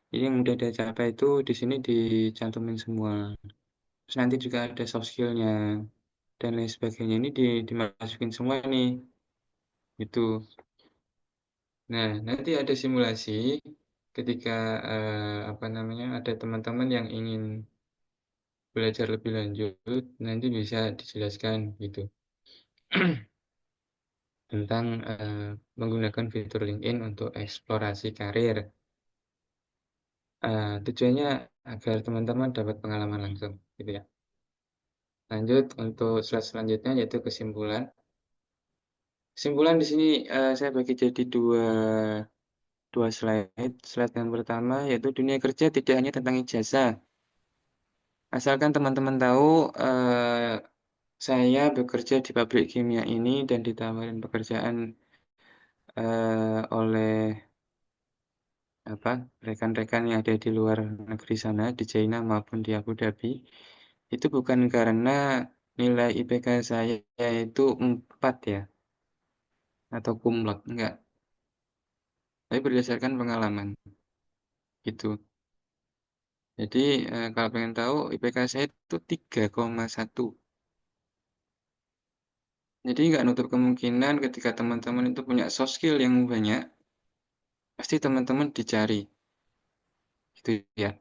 Jadi yang udah dia capai itu di sini dicantumin semua. Terus nanti juga ada soft skill-nya dan lain sebagainya. Ini dimasukin semua nih. Itu. Nah, nanti ada simulasi ketika apa namanya ada teman-teman yang ingin belajar lebih lanjut, nanti bisa dijelaskan gitu tentang menggunakan fitur LinkedIn untuk eksplorasi karir. Tujuannya agar teman-teman dapat pengalaman langsung, gitu ya. Lanjut untuk slide selanjutnya yaitu kesimpulan. Kesimpulan di sini saya bagi jadi dua slide. Slide yang pertama yaitu dunia kerja tidak hanya tentang ijazah. Asalkan teman-teman tahu saya bekerja di pabrik kimia ini dan ditawarin pekerjaan oleh apa rekan-rekan yang ada di luar negeri sana, di China maupun di Abu Dhabi, itu bukan karena nilai IPK saya itu 4 ya, atau kumlot, enggak. Tapi berdasarkan pengalaman, gitu. Jadi kalau pengen tahu IPK saya itu 3,1. Jadi nggak nutup kemungkinan ketika teman-teman itu punya soft skill yang banyak, pasti teman-teman dicari, gitu ya.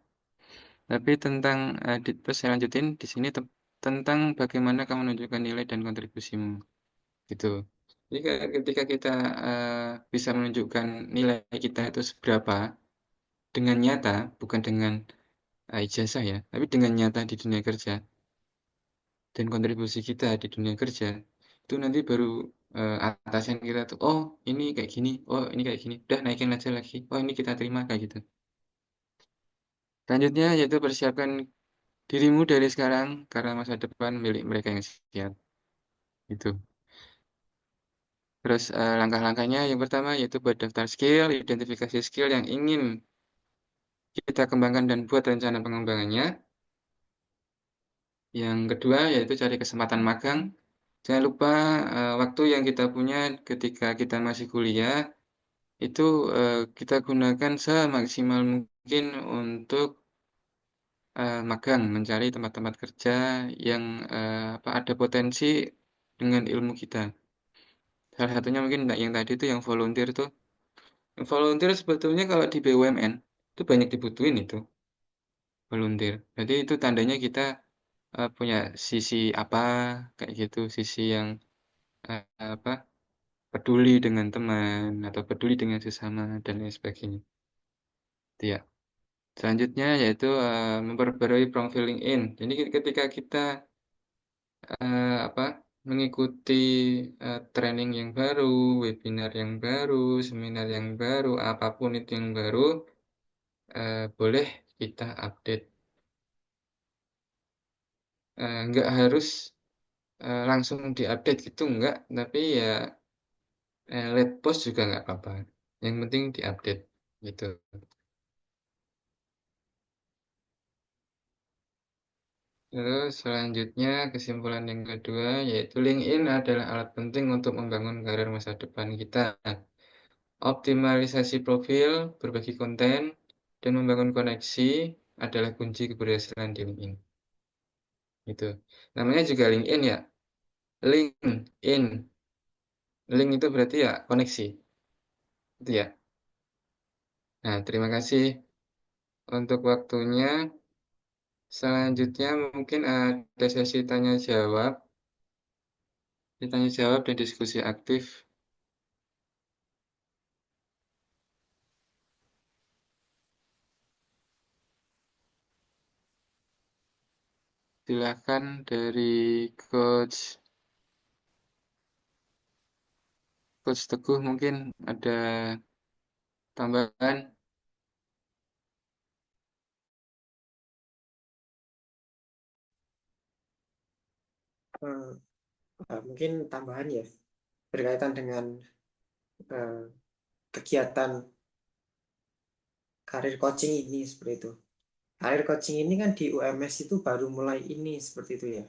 Tapi tentang terus saya lanjutin di sini tentang bagaimana kamu menunjukkan nilai dan kontribusimu, gitu. Jadi ketika kita bisa menunjukkan nilai kita itu seberapa, dengan nyata, bukan dengan ijazah ya, tapi dengan nyata di dunia kerja dan kontribusi kita di dunia kerja, itu nanti baru atasan kita tuh, oh ini kayak gini, oh ini kayak gini, udah naikin aja lagi, oh ini kita terima kayak gitu. Selanjutnya yaitu persiapkan dirimu dari sekarang karena masa depan milik mereka yang siap. Itu. Terus langkah-langkahnya yang pertama yaitu buat daftar skill, identifikasi skill yang ingin kita kembangkan dan buat rencana pengembangannya. Yang kedua yaitu cari kesempatan magang. Jangan lupa waktu yang kita punya ketika kita masih kuliah itu kita gunakan semaksimal mungkin untuk magang, mencari tempat-tempat kerja yang apa, ada potensi dengan ilmu kita. Salah satunya mungkin yang tadi itu yang volunteer tuh. Yang volunteer sebetulnya kalau di BUMN itu banyak dibutuhin itu volunteer. Jadi itu tandanya kita punya sisi apa kayak gitu, sisi yang apa peduli dengan teman atau peduli dengan sesama dan lain sebagainya. Itu ya. Selanjutnya yaitu memperbarui profil LinkedIn. Jadi ketika kita apa mengikuti training yang baru, webinar yang baru, seminar yang baru, apapun itu yang baru, boleh kita update. Nggak harus langsung diupdate gitu, nggak. Tapi ya late post juga nggak apa-apa. Yang penting diupdate gitu. Terus selanjutnya kesimpulan yang kedua yaitu LinkedIn adalah alat penting untuk membangun karir masa depan kita. Optimalisasi profil, berbagi konten, dan membangun koneksi adalah kunci keberhasilan di LinkedIn. Itu. Namanya juga LinkedIn ya. LinkedIn. Link itu berarti ya koneksi. Itu ya. Nah, terima kasih untuk waktunya. Selanjutnya mungkin ada sesi tanya jawab. Ditanya jawab dan diskusi aktif. Silakan dari Coach Coach Teguh mungkin ada tambahan. Eh, Mungkin tambahan ya berkaitan dengan eh, kegiatan karir coaching ini seperti itu. Karir coaching ini kan di UMS itu baru mulai ini seperti itu ya.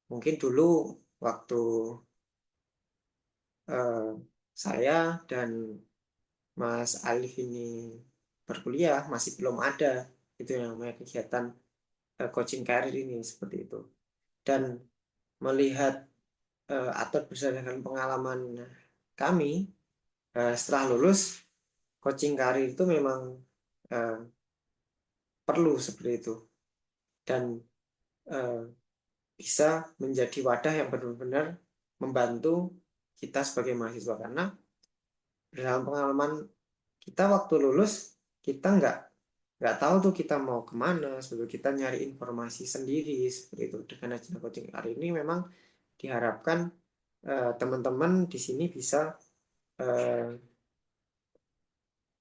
Mungkin dulu waktu eh, saya dan Mas Alif ini berkuliah masih belum ada itu yang namanya kegiatan coaching karir ini seperti itu. Dan melihat atau berdasarkan pengalaman kami setelah lulus coaching karir itu memang eh, perlu seperti itu dan eh, bisa menjadi wadah yang benar-benar membantu kita sebagai mahasiswa karena dalam pengalaman kita waktu lulus kita nggak tahu tuh kita mau kemana sebelum kita nyari informasi sendiri seperti itu dengan acara coaching hari ini memang diharapkan teman-teman di sini bisa eh,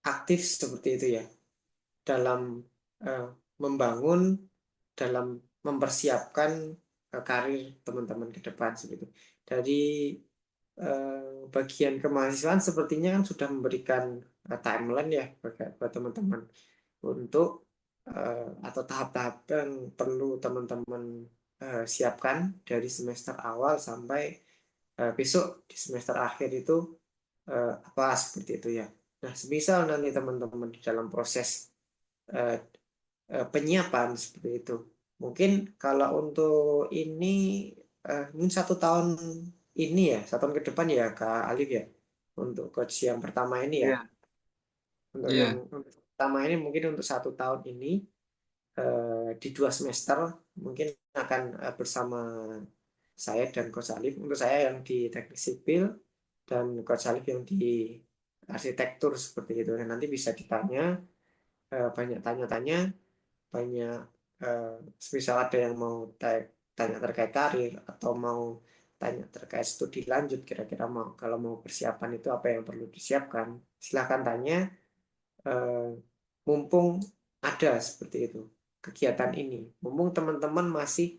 aktif seperti itu ya dalam eh, membangun dalam mempersiapkan karir teman-teman ke depan seperti itu dari bagian kemahasiswaan sepertinya kan sudah memberikan timeline ya buat teman-teman untuk atau tahap-tahap yang perlu teman-teman siapkan dari semester awal sampai besok di semester akhir itu apa seperti itu ya. Nah, semisal nanti teman-teman di dalam proses eh, penyiapan seperti itu, mungkin kalau untuk ini mungkin 1 tahun ini ya, 1 tahun ke depan ya Kak Alif ya, untuk coach yang pertama ini ya, Iya, untuk yang iya, untuk pertama ini mungkin untuk 1 tahun ini di 2 semester mungkin akan bersama saya dan Coach Alif. Untuk saya yang di teknik sipil dan Coach Alif yang di arsitektur seperti itu. Dan nanti bisa ditanya banyak tanya-tanya, banyak misal ada yang mau tanya terkait karir atau mau tanya terkait studi lanjut, kira-kira mau kalau mau persiapan itu apa yang perlu disiapkan, silahkan tanya. eh, Mumpung ada seperti itu kegiatan ini, mumpung teman-teman masih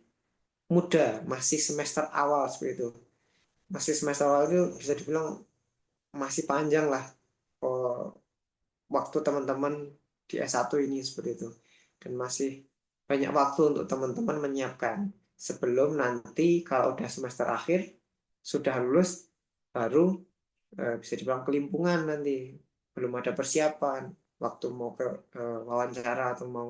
muda, masih semester awal seperti itu, masih semester awal itu bisa dibilang masih panjang lah, oh, waktu teman-teman di S1 ini seperti itu, dan masih banyak waktu untuk teman-teman menyiapkan sebelum nanti kalau udah semester akhir sudah lulus baru bisa dibilang kelimpungan nanti, belum ada persiapan waktu mau ke wawancara atau mau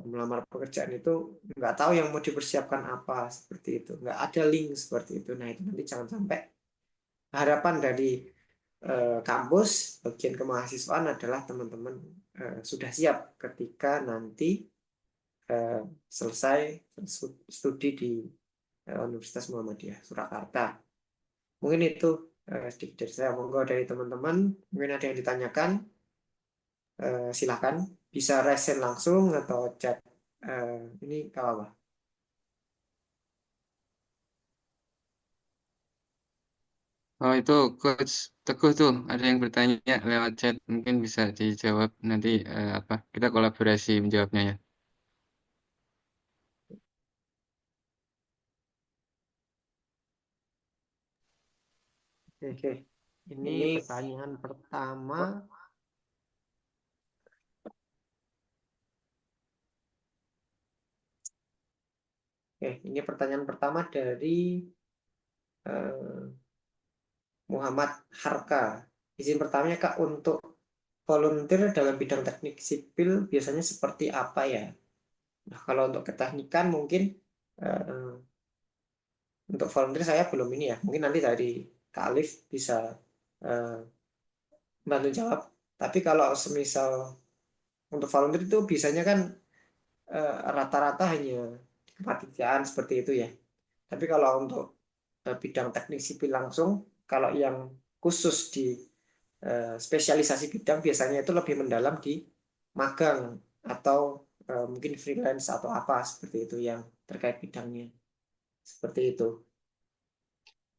melamar pekerjaan itu nggak tahu yang mau dipersiapkan apa seperti itu, nggak ada link seperti itu. Nah itu nanti jangan sampai. Harapan dari kampus bagian kemahasiswaan adalah teman-teman sudah siap ketika nanti eh, selesai studi di Universitas Muhammadiyah Surakarta. Mungkin itu sedikit dari saya. Monggo dari teman-teman mungkin ada yang ditanyakan, silakan bisa resen langsung atau chat ini kalau apa. Oh itu Coach Teguh tuh ada yang bertanya lewat chat mungkin bisa dijawab nanti apa kita kolaborasi menjawabnya ya. Oke, oke. Ini pertanyaan pertama. Oke, ini pertanyaan pertama dari eh, Muhammad Harka. Izin pertamanya Kak, untuk volunteer dalam bidang teknik sipil biasanya seperti apa ya? Nah, kalau untuk keteknikan mungkin eh, untuk volunteer saya belum ini ya. Mungkin nanti dari Kak Alif bisa eh, bantu jawab. Tapi kalau semisal untuk volunteer itu biasanya kan rata-rata hanya di kepanitiaan seperti itu ya. Tapi kalau untuk bidang teknik sipil langsung, kalau yang khusus di spesialisasi bidang biasanya itu lebih mendalam di magang atau mungkin freelance atau apa seperti itu yang terkait bidangnya seperti itu.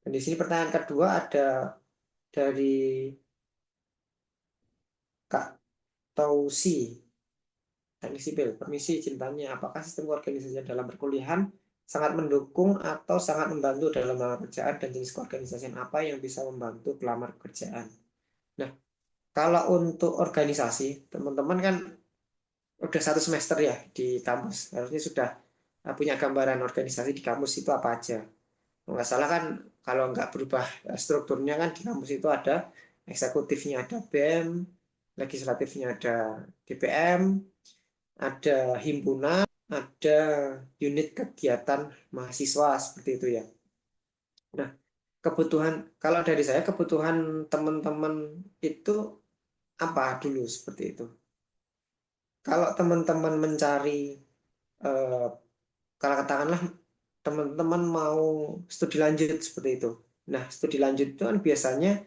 Dan di sini pertanyaan kedua ada dari Kak Tausi, teknik sipil. Permisi izin tanya, apakah sistem organisasi dalam perkuliahan sangat mendukung atau sangat membantu dalam melamar pekerjaan, dan jenis keorganisasian apa yang bisa membantu pelamar pekerjaan? Nah, kalau untuk organisasi, teman-teman kan udah satu semester ya di kampus, harusnya sudah punya gambaran organisasi di kampus itu apa aja. Nggak salah kan, kalau nggak berubah strukturnya kan di kampus itu ada eksekutifnya, ada BEM, legislatifnya ada DPM, ada himpunan, ada unit kegiatan mahasiswa seperti itu ya. Nah, kebutuhan kalau dari saya kebutuhan teman-teman itu apa dulu seperti itu. Kalau teman-teman mencari eh, kalau katakanlah teman-teman mau studi lanjut seperti itu. Nah, studi lanjut itu kan biasanya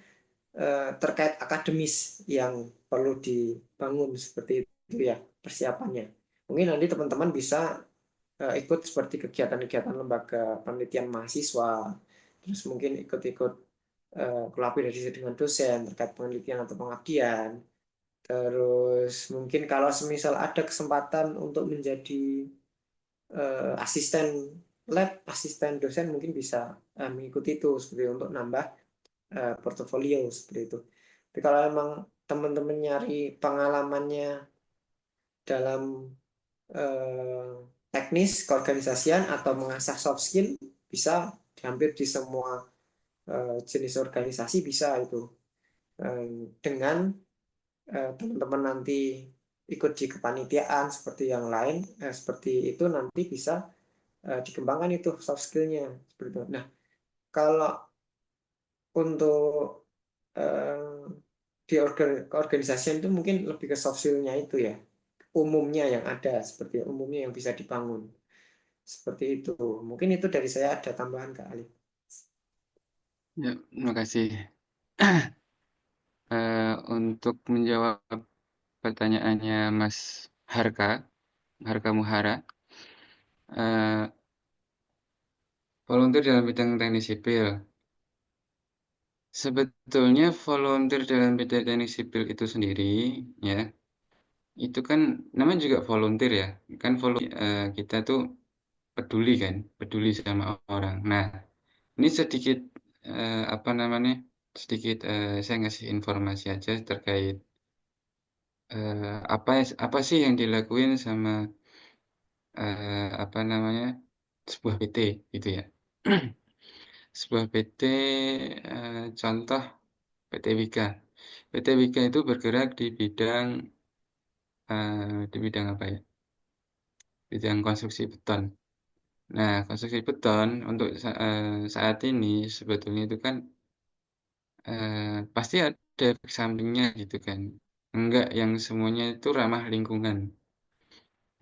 terkait akademis yang perlu dibangun seperti itu ya persiapannya. Mungkin nanti teman-teman bisa ikut seperti kegiatan-kegiatan lembaga penelitian mahasiswa, terus mungkin ikut-ikut kolaborasi dengan dosen terkait penelitian atau pengabdian. Terus mungkin kalau semisal ada kesempatan untuk menjadi asisten lab, asisten dosen mungkin bisa mengikuti itu seperti untuk nambah portofolio seperti itu. Tapi kalau emang teman-teman nyari pengalamannya dalam eh, teknis keorganisasian atau mengasah soft skill, bisa hampir di semua jenis organisasi bisa itu. Dengan teman-teman nanti ikut di kepanitiaan seperti yang lain, seperti itu nanti bisa dikembangkan itu soft skillnya seperti itu. Nah, kalau untuk eh, di keorganisasian itu mungkin lebih ke soft skill-nya itu ya, umumnya yang ada seperti umumnya yang bisa dibangun seperti itu. Mungkin itu dari saya, ada tambahan Kak Ali. Ya, terima kasih. Untuk menjawab pertanyaannya Mas Harka, Harka Muhara. Eh, Volunteer dalam bidang teknik sipil. Sebetulnya volunteer dalam bidang teknik sipil itu sendiri, ya, itu kan namanya juga volunteer ya. Kan kita tuh peduli kan, peduli sama orang. Nah, ini sedikit apa namanya? Sedikit saya ngasih informasi aja terkait apa sih yang dilakuin sama apa namanya? Sebuah PT gitu ya. Sebuah PT contoh PT Wika. PT Wika itu bergerak di bidang apa ya? Bidang konstruksi beton. Nah, konstruksi beton untuk saat ini sebetulnya itu kan pasti ada efek sampingnya gitu kan. Enggak yang semuanya itu ramah lingkungan.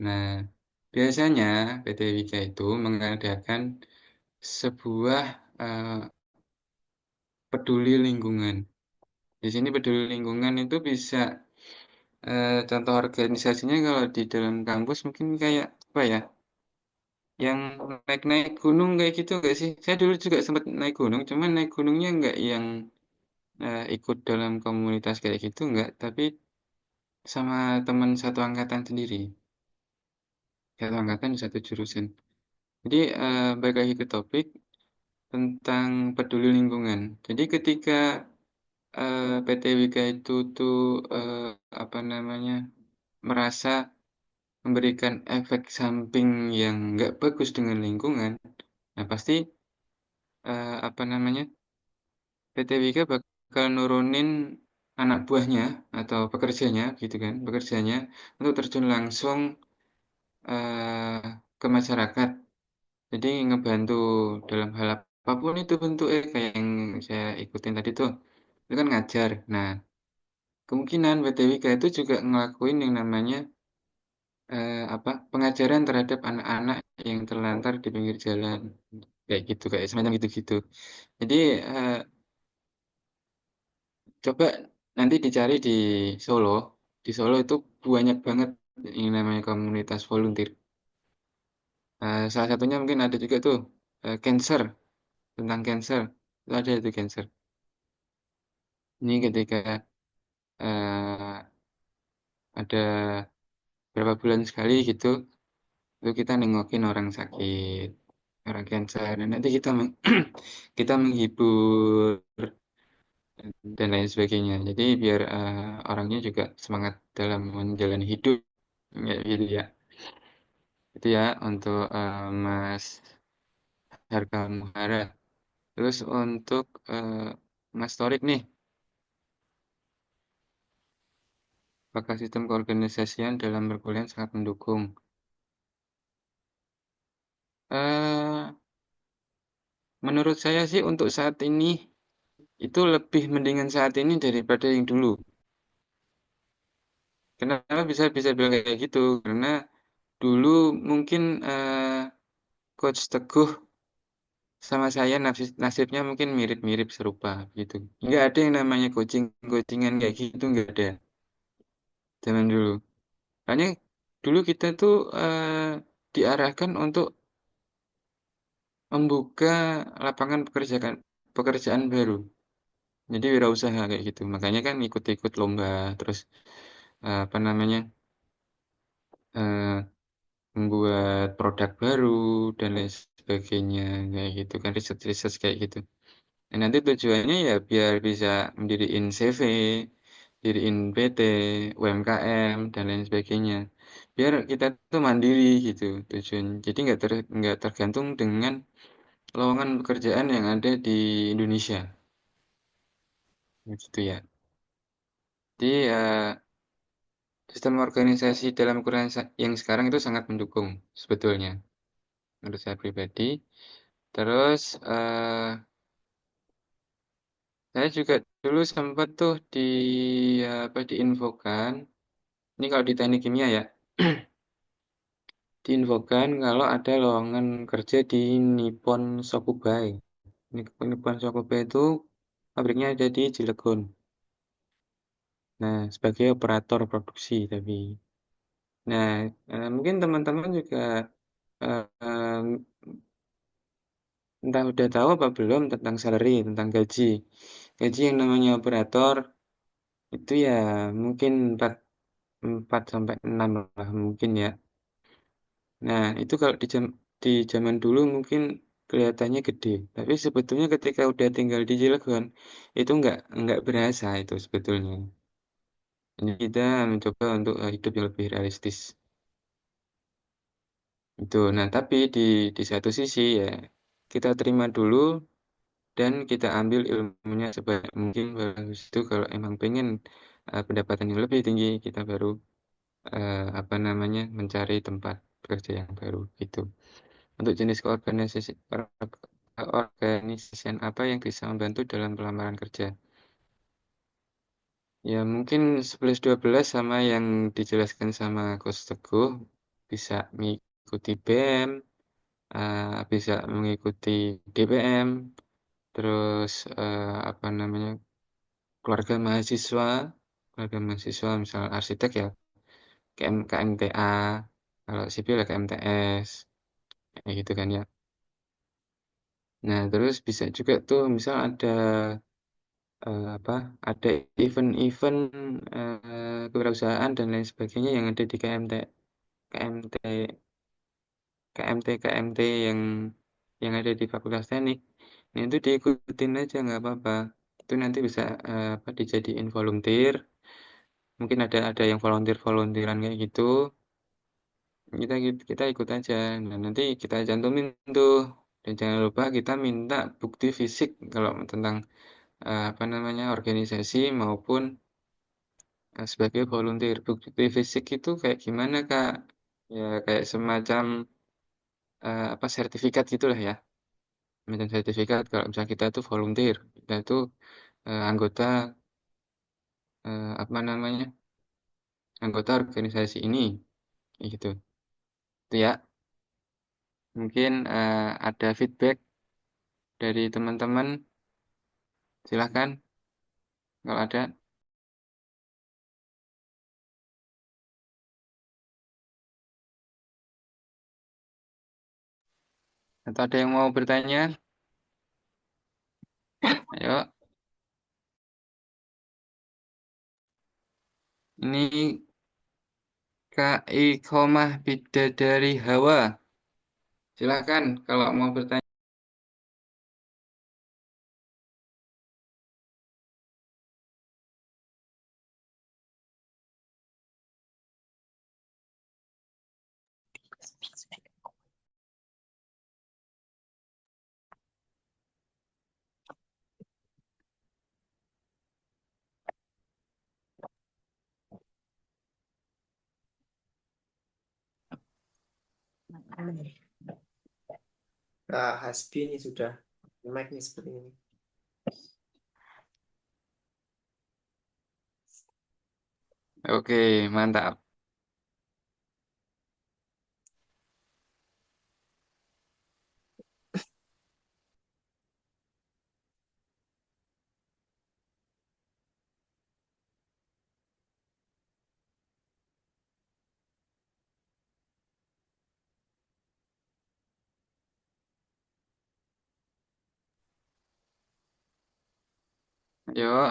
Nah, biasanya PT Wika itu mengadakan sebuah eh, peduli lingkungan. Di sini peduli lingkungan itu bisa contoh organisasinya kalau di dalam kampus mungkin kayak apa ya? Yang naik-naik gunung kayak gitu nggak sih? Saya dulu juga sempat naik gunung, cuman naik gunungnya nggak yang ikut dalam komunitas kayak gitu nggak, tapi sama teman satu angkatan sendiri, satu angkatan satu jurusan. Jadi balik lagi ke topik tentang peduli lingkungan. Jadi ketika PT Wika itu tuh apa namanya merasa memberikan efek samping yang nggak bagus dengan lingkungan, nah pasti apa namanya PT Wika bakal nurunin anak buahnya atau pekerjanya gitu kan, pekerjanya untuk terjun langsung ke masyarakat. Jadi ngebantu dalam hal apapun itu bentuknya kayak yang saya ikutin tadi tuh, itu kan ngajar. Nah, kemungkinan PT Wika itu juga ngelakuin yang namanya apa pengajaran terhadap anak-anak yang terlantar di pinggir jalan kayak gitu kayak semacam gitu-gitu. Jadi coba nanti dicari di Solo. Di Solo itu banyak banget yang namanya komunitas volunteer. Salah satunya mungkin ada juga tuh cancer, tentang cancer. Itu ada itu cancer. Ini ketika eh, ada berapa bulan sekali gitu, itu kita nengokin orang sakit, orang cancer. Dan nanti kita menghibur dan lain sebagainya. Jadi biar orangnya juga semangat dalam menjalani hidup, ya, gitu ya. Itu ya untuk Mas Harga Muhara. Terus untuk Mas Torik nih, apakah sistem keorganisasian dalam perkuliahan sangat mendukung? Eh, Menurut saya sih untuk saat ini itu lebih mendingan saat ini daripada yang dulu. Kenapa bisa bisa bilang kayak gitu? Karena dulu mungkin Coach Teguh sama saya nasibnya mungkin mirip-mirip serupa gitu. Nggak ada yang namanya coaching-coachingan kayak gitu, nggak ada zaman dulu. Hanya dulu kita tuh diarahkan untuk membuka lapangan pekerjaan baru. Jadi wirausaha kayak gitu. Makanya kan ikut-ikut lomba, terus apa namanya eh, membuat produk baru dan lain sebagainya kayak gitu kan riset-riset kayak gitu. Dan nanti tujuannya ya biar bisa mendiriin CV, diriin PT, UMKM dan lain sebagainya. Biar kita tuh mandiri gitu tujuan. Jadi nggak tergantung dengan lowongan pekerjaan yang ada di Indonesia, gitu ya. Jadi sistem organisasi dalam ukuran yang sekarang itu sangat mendukung sebetulnya menurut saya pribadi. Terus saya juga dulu sempat tuh apa diinfokan. Ini kalau di teknik kimia ya, diinfokan kalau ada lowongan kerja di Nippon Shokubai. Nippon Shokubai itu pabriknya ada di Cilegon. Nah, sebagai operator produksi tapi. Nah, mungkin teman-teman juga eh, entah udah tahu apa belum tentang salary, tentang gaji. Gaji yang namanya operator itu ya mungkin 4 sampai 6 lah mungkin ya. Nah, itu kalau di zaman dulu mungkin kelihatannya gede, tapi sebetulnya ketika udah tinggal di Cilegon itu nggak berasa itu sebetulnya. Ini kita mencoba untuk hidup yang lebih realistis. Itu. Nah, tapi di satu sisi ya kita terima dulu dan kita ambil ilmunya sebanyak mungkin. Habis itu kalau emang pengen pendapatan yang lebih tinggi, kita baru apa namanya mencari tempat kerja yang baru gitu. Untuk jenis keorganisasian apa yang bisa membantu dalam pelamaran kerja? Ya mungkin 11-12 sama yang dijelaskan sama Coach Teguh, bisa mengikuti BEM, bisa mengikuti DPM, terus apa namanya keluarga mahasiswa misal arsitek ya KMTA, kalau sipil ya KMTS, kayak gitu kan ya. Nah, terus bisa juga tuh misal apa ada event-event kewirausahaan dan lain sebagainya yang ada di KMT KMT yang ada di Fakultas Teknik. Nah, itu diikutin aja nggak apa-apa. Itu nanti bisa apa dijadiin volunteer. Mungkin ada yang volunteeran kayak gitu. Kita ikut aja. Nah, nanti kita cantumin tuh. Dan jangan lupa kita minta bukti fisik kalau tentang apa namanya organisasi maupun sebagai volunteer. Bukti fisik itu kayak gimana, Kak? Ya kayak semacam apa sertifikat gitulah ya. Semacam sertifikat kalau misalnya kita itu volunteer, kita itu anggota apa namanya? Anggota organisasi ini gitu. Itu ya. Mungkin ada feedback dari teman-teman, silahkan kalau ada. Atau ada yang mau bertanya? Ayo. Ini Kak Ikomah Bidadari Hawa. Silahkan kalau mau bertanya. Nah, Hasbi ini sudah mic nih seperti ini. Oke, mantap.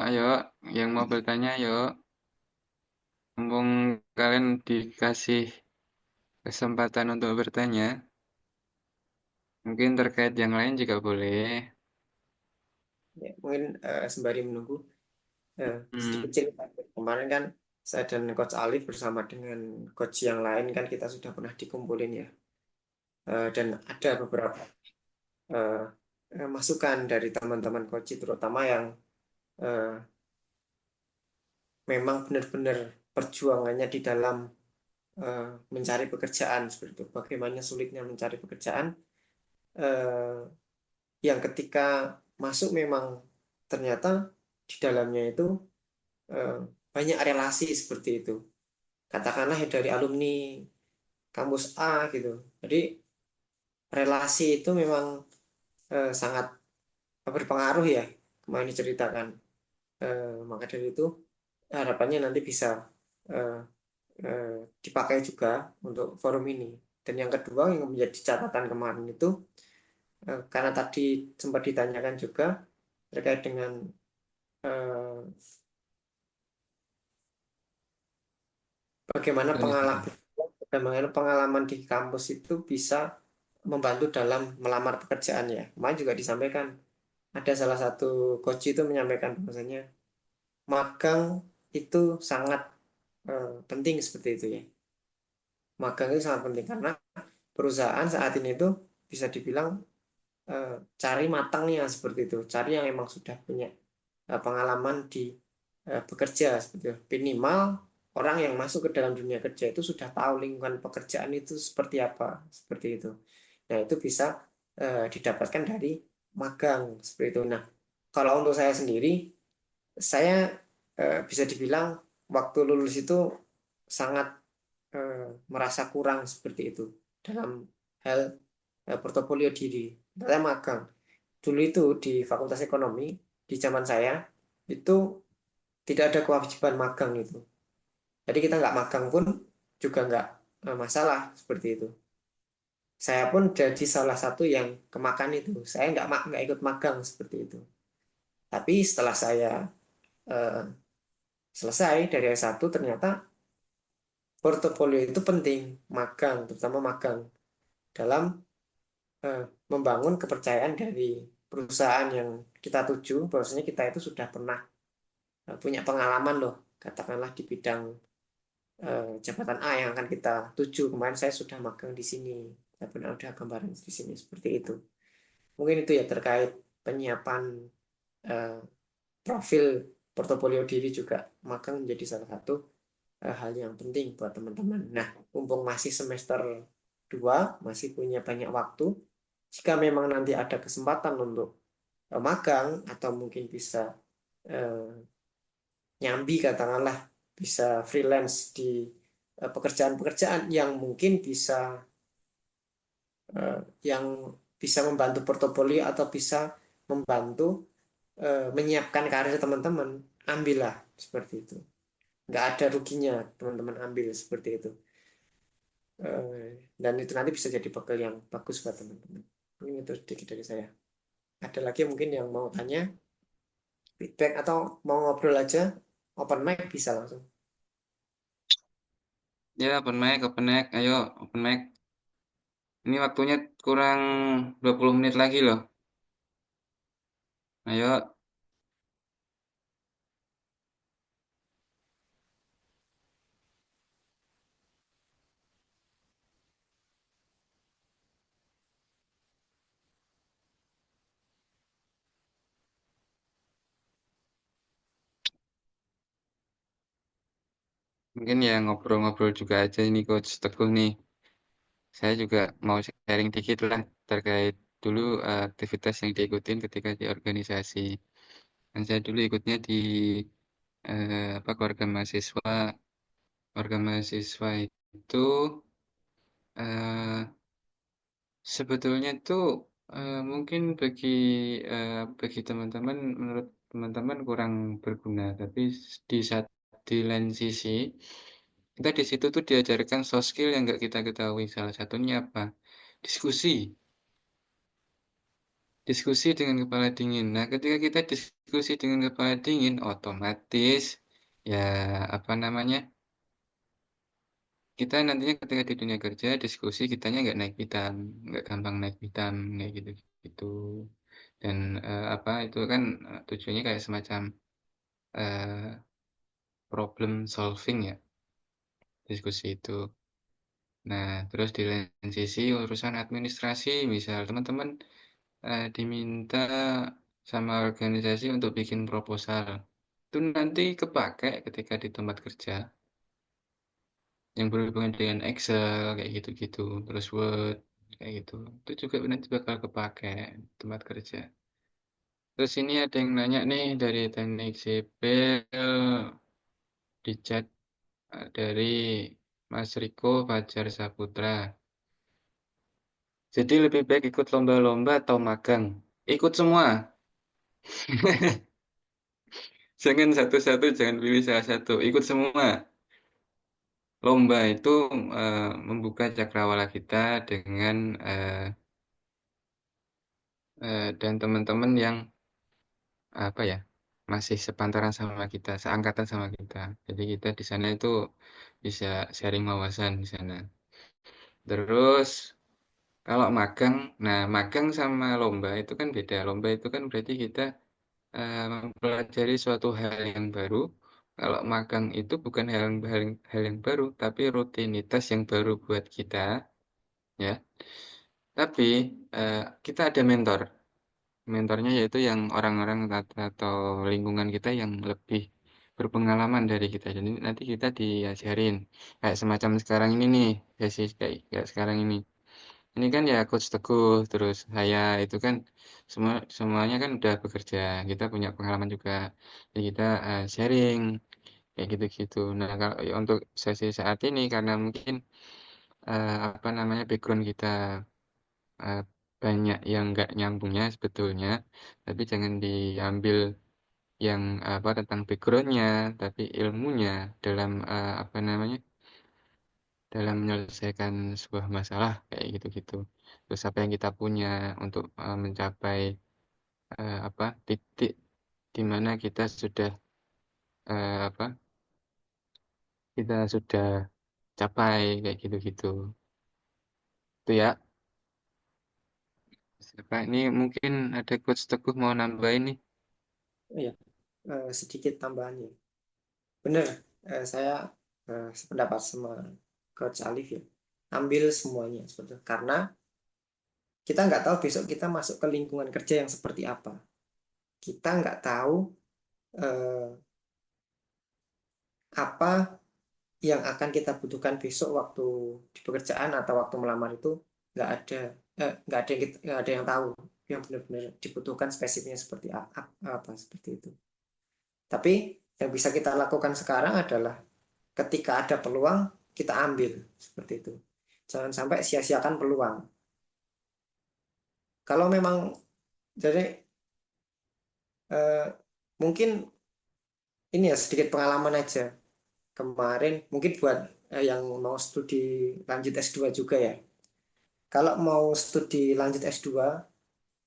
Ayo, yang mau bertanya, yuk. Mumpung kalian dikasih kesempatan untuk bertanya, mungkin terkait yang lain juga boleh. Ya, mungkin sembari menunggu sedikit Hmm, cerita. Kemarin kan saya dan Coach Alif bersama dengan coach yang lain kan kita sudah pernah dikumpulin ya. Dan ada beberapa eh, masukan dari teman-teman coach terutama yang eh, memang benar-benar perjuangannya di dalam mencari pekerjaan seperti itu. Bagaimana sulitnya mencari pekerjaan eh, yang ketika masuk memang ternyata di dalamnya itu eh, banyak relasi seperti itu. Katakanlah ya dari alumni kampus A gitu. Jadi relasi itu memang sangat berpengaruh ya, kemarin diceritakan. Maka dari itu harapannya nanti bisa eh, dipakai juga untuk forum ini. Dan yang kedua yang menjadi catatan kemarin itu karena tadi sempat ditanyakan juga terkait dengan eh, bagaimana Organisasi. pengalaman di kampus itu bisa membantu dalam melamar pekerjaan ya. Kemarin juga disampaikan ada salah satu coach itu menyampaikan bahwasanya magang itu sangat penting seperti itu ya. Magang itu sangat penting karena perusahaan saat ini itu bisa dibilang cari matangnya seperti itu, cari yang emang sudah punya pengalaman di bekerja seperti itu. Minimal orang yang masuk ke dalam dunia kerja itu sudah tahu lingkungan pekerjaan itu seperti apa, seperti itu. Nah, itu bisa didapatkan dari magang seperti itu. Nah, kalau untuk saya sendiri, saya bisa dibilang waktu lulus itu sangat merasa kurang seperti itu dalam hal portofolio diri. Saya magang. Dulu itu di Fakultas Ekonomi, di zaman saya, itu tidak ada kewajiban magang itu. Jadi kita nggak magang pun juga nggak masalah seperti itu. Saya pun jadi salah satu yang kemakan itu. Saya nggak ikut magang seperti itu. Tapi setelah saya eh, selesai dari S1 ternyata portofolio itu penting, magang, terutama magang dalam eh, membangun kepercayaan dari perusahaan yang kita tuju, bahwasanya kita itu sudah pernah punya pengalaman loh, katakanlah di bidang jabatan A yang akan kita tuju. Kemarin saya sudah magang di sini, saya pernah ada gambaran di sini seperti itu. Mungkin itu ya terkait penyiapan eh, profil portofolio diri juga magang menjadi salah satu hal yang penting buat teman-teman. Nah, mumpung masih semester 2 masih punya banyak waktu, jika memang nanti ada kesempatan untuk magang atau mungkin bisa eh, nyambi katakanlah bisa freelance di pekerjaan-pekerjaan yang mungkin bisa eh, yang bisa membantu portofolio atau bisa membantu menyiapkan karir teman-teman, ambillah seperti itu. Nggak ada ruginya teman-teman ambil seperti itu. Dan itu nanti bisa jadi bekal yang bagus buat teman-teman. Mungkin itu sedikit dari saya. Ada lagi mungkin yang mau tanya, feedback atau mau ngobrol aja, open mic bisa langsung. Ya, open mic, ayo open mic. Ini waktunya kurang 20 menit lagi loh. Ayo, mungkin ya ngobrol-ngobrol juga aja ini Coach Teguh nih. Saya juga mau sharing dikit lah terkait dulu aktivitas yang diikutin ketika di organisasi. Dan saya dulu ikutnya di apa keluarga mahasiswa. Keluarga mahasiswa itu eh, sebetulnya tuh mungkin bagi teman-teman menurut teman-teman kurang berguna, tapi di lain sisi kita di situ tuh diajarkan soft skill yang nggak kita ketahui. Salah satunya apa? Diskusi. Diskusi dengan kepala dingin. Nah, ketika kita diskusi dengan kepala dingin, otomatis ya apa namanya? Kita nantinya ketika di dunia kerja diskusi kitanya nggak naik pitam, nggak gampang naik pitam kayak gitu gitu. Dan apa itu kan tujuannya kayak semacam eh, problem solving ya diskusi itu. Nah, terus di lain sisi urusan administrasi, misal teman-teman diminta sama organisasi untuk bikin proposal. Itu nanti kepake ketika di tempat kerja yang berhubungan dengan Excel kayak gitu-gitu, terus Word kayak gitu. Itu juga nanti bakal kepake di tempat kerja. Terus ini ada yang nanya nih dari teknik sipil di chat dari Mas Riko Fajar Saputra. Jadi lebih baik ikut lomba-lomba atau magang? Ikut semua. Jangan satu-satu, jangan pilih salah satu, ikut semua. Lomba itu membuka cakrawala kita dengan dan teman-teman yang apa ya, masih sepantaran sama kita, seangkatan sama kita. Jadi kita di sana itu bisa sharing wawasan di sana. Terus kalau magang, nah magang sama lomba itu kan beda. Lomba itu kan berarti kita mempelajari suatu hal yang baru. Kalau magang itu bukan hal yang baru, tapi rutinitas yang baru buat kita, ya. Tapi kita ada mentor. Mentornya yaitu yang orang-orang atau lingkungan kita yang lebih berpengalaman dari kita. Jadi nanti kita diajarin kayak semacam sekarang ini nih, sesi kayak sekarang ini. Ini kan ya Coach Teguh, terus saya itu kan semuanya kan udah bekerja, kita punya pengalaman juga. Jadi kita sharing kayak gitu-gitu. Nah, kalau ya untuk sesi saat ini karena mungkin apa namanya background kita eh, banyak yang nggak nyambungnya sebetulnya, tapi jangan diambil yang apa tentang backgroundnya, tapi ilmunya dalam apa namanya dalam menyelesaikan sebuah masalah kayak gitu-gitu. Terus apa yang kita punya untuk mencapai apa titik di mana apa kita sudah capai kayak gitu-gitu. Itu ya. Siapa ini mungkin ada coach Teguh mau nambahin nih. Ya, sedikit tambahannya. Benar, saya sependapat sama Coach Alif ya. Ambil semuanya sebetulnya. Karena kita nggak tahu besok kita masuk ke lingkungan kerja yang seperti apa. Kita nggak tahu eh, apa yang akan kita butuhkan besok waktu di pekerjaan atau waktu melamar itu nggak ada nggak ada yang tahu yang benar-benar dibutuhkan spesifiknya seperti apa seperti itu. Tapi yang bisa kita lakukan sekarang adalah ketika ada peluang kita ambil seperti itu. Jangan sampai sia-siakan peluang. Kalau memang jadi eh, mungkin ini ya sedikit pengalaman aja. Kemarin mungkin buat yang mau studi lanjut S2 juga ya. Kalau mau studi lanjut S2,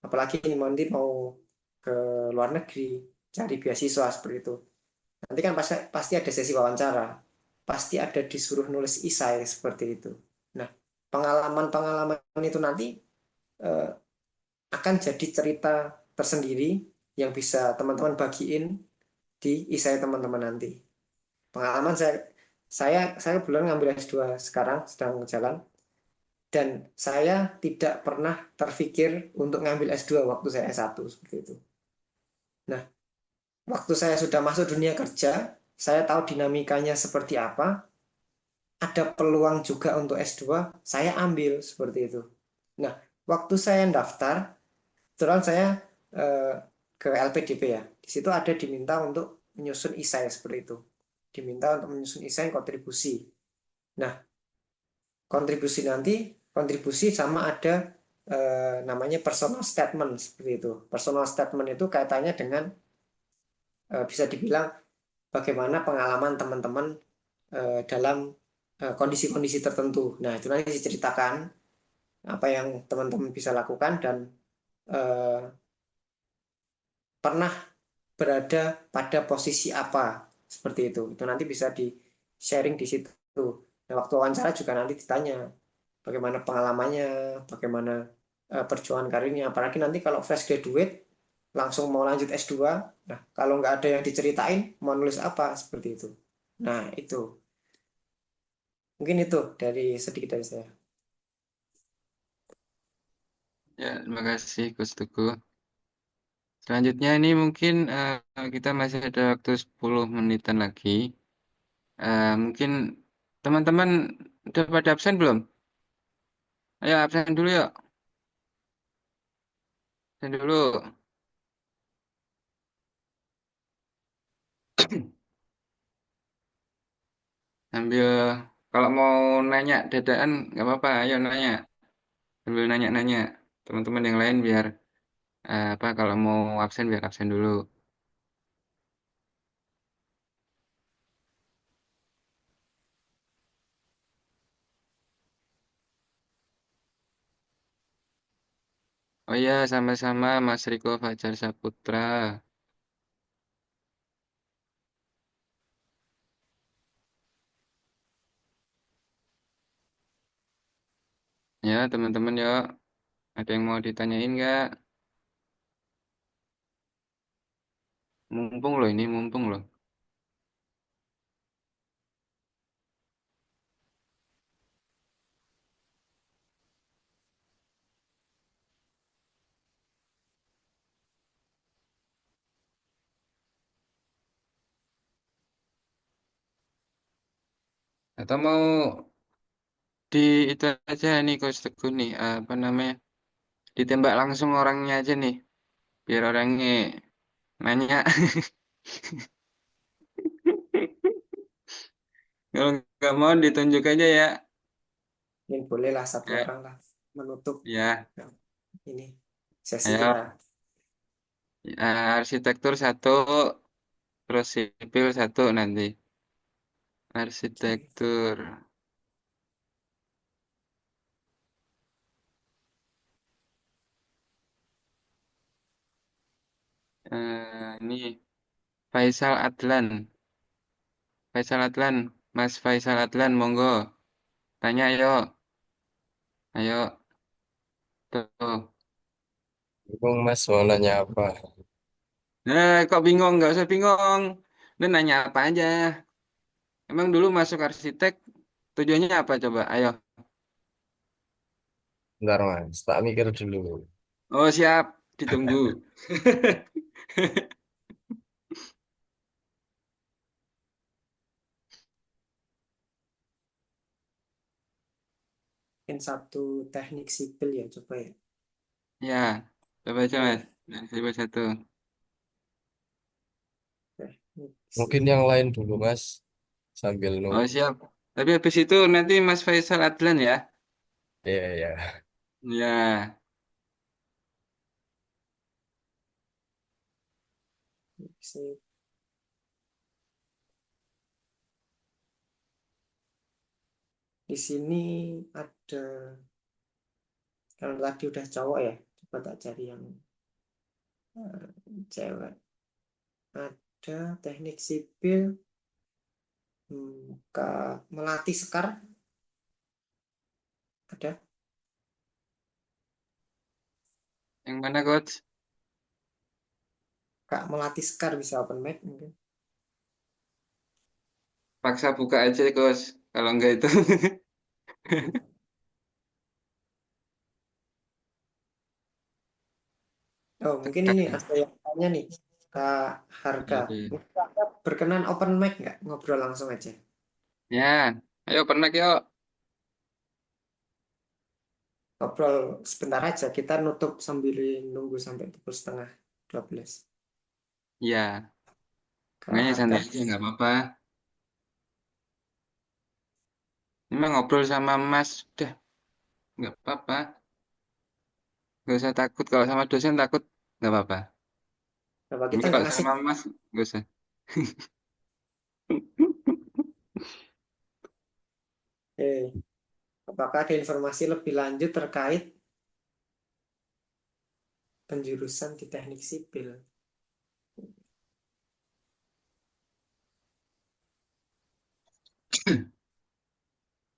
apalagi ini nanti mau ke luar negeri, cari beasiswa seperti itu. Nanti kan pasti, pasti ada sesi wawancara, pasti ada disuruh nulis isai seperti itu. Nah, pengalaman-pengalaman itu nanti eh, akan jadi cerita tersendiri yang bisa teman-teman bagiin di isai teman-teman nanti. Pengalaman saya belum ngambil S2 sekarang sedang jalan dan saya tidak pernah terfikir untuk ngambil S2 waktu saya S1 seperti itu. Nah, waktu saya sudah masuk dunia kerja, saya tahu dinamikanya seperti apa, ada peluang juga untuk S2, saya ambil seperti itu. Nah, waktu saya daftar, kebetulan saya eh, ke LPDP ya. Di situ ada diminta untuk menyusun isai seperti itu. Diminta untuk menyusun isai kontribusi. Nah, kontribusi sama ada namanya personal statement seperti itu. Personal statement itu kaitannya dengan bisa dibilang bagaimana pengalaman teman-teman dalam kondisi-kondisi tertentu. Nah, itu nanti diceritakan apa yang teman-teman bisa lakukan dan eh, pernah berada pada posisi apa seperti itu. Itu nanti bisa di sharing di situ. Nah, waktu wawancara juga nanti ditanya bagaimana pengalamannya, bagaimana perjuangan karirnya. Apalagi nanti kalau fresh graduate langsung mau lanjut S2, nah kalau nggak ada yang diceritain mau nulis apa seperti itu. Nah itu mungkin itu dari sedikit dari saya. Ya, terima kasih Coach Teguh. Selanjutnya ini mungkin kita masih ada waktu 10 menitan lagi. Mungkin teman-teman udah pada absen belum? Ayo absen dulu yuk. Absen dulu. Sambil kalau mau nanya dadaan nggak apa-apa, ayo nanya. Sambil nanya-nanya. Teman-teman yang lain biar apa kalau mau absen biar absen dulu. Oh ya, sama-sama Mas Riko Fajar Saputra. Ya, teman-teman yuk. Ada yang mau ditanyain nggak? Mumpung loh ini, mumpung loh. Atau mau di itu aja nih Coach Teguh nih, apa namanya? Ditembak langsung orangnya aja nih, biar orangnya nanya. Kalau nggak mau ditunjuk aja ya. Ini bolehlah satu Ya, orang lah menutup ya. ini sesi kita. Ayo, arsitektur satu, terus sipil satu nanti. Oke. Arsitektur. Ini Faisal Adlan. Faisal Adlan, Mas Faisal Adlan, monggo. Tanya yuk. Ayo, tuh. Bingung Mas mau nanya apa? Kok bingung? Nggak usah bingung. Lu nanya apa aja. Emang dulu masuk arsitek tujuannya apa coba? Ayo. Bentar Mas, tak mikir dulu. Oh siap, ditunggu. Mungkin satu teknik sipil ya coba ya. Ya, coba aja Oke, mas. Nah, coba satu. teknik Mungkin yang sipil. lain dulu Mas, sambil Oh nunggu. siap. Tapi habis itu nanti Mas Faisal Adlan ya. Iya, iya. Ya, Sip. Di sini ada, kalau tadi udah cowok ya, coba tak cari yang cewek. Ada teknik sipil, melatih sekar, ada. yang mana coach? Kak melatih sekar bisa open mic mungkin. Paksa buka aja coach. Kalau enggak itu. Oh, mungkin ini Tekan. ada yang tanya nih, Kak Harga. Oke. Mungkin Kakak berkenan open mic nggak? Ngobrol langsung aja. Ya, ayo pernah yuk. Ngobrol sebentar aja, kita nutup sambil nunggu sampai pukul setengah 12. Ya, Kak makanya Harga, santai aja nggak apa-apa. Memang ngobrol sama Mas, udah nggak apa-apa. Nggak usah takut. Kalau sama dosen takut, nggak apa-apa. Bapak kita Tapi nggak kalau ngasih. sama Mas, nggak usah. Apakah ada informasi lebih lanjut terkait penjurusan di teknik sipil?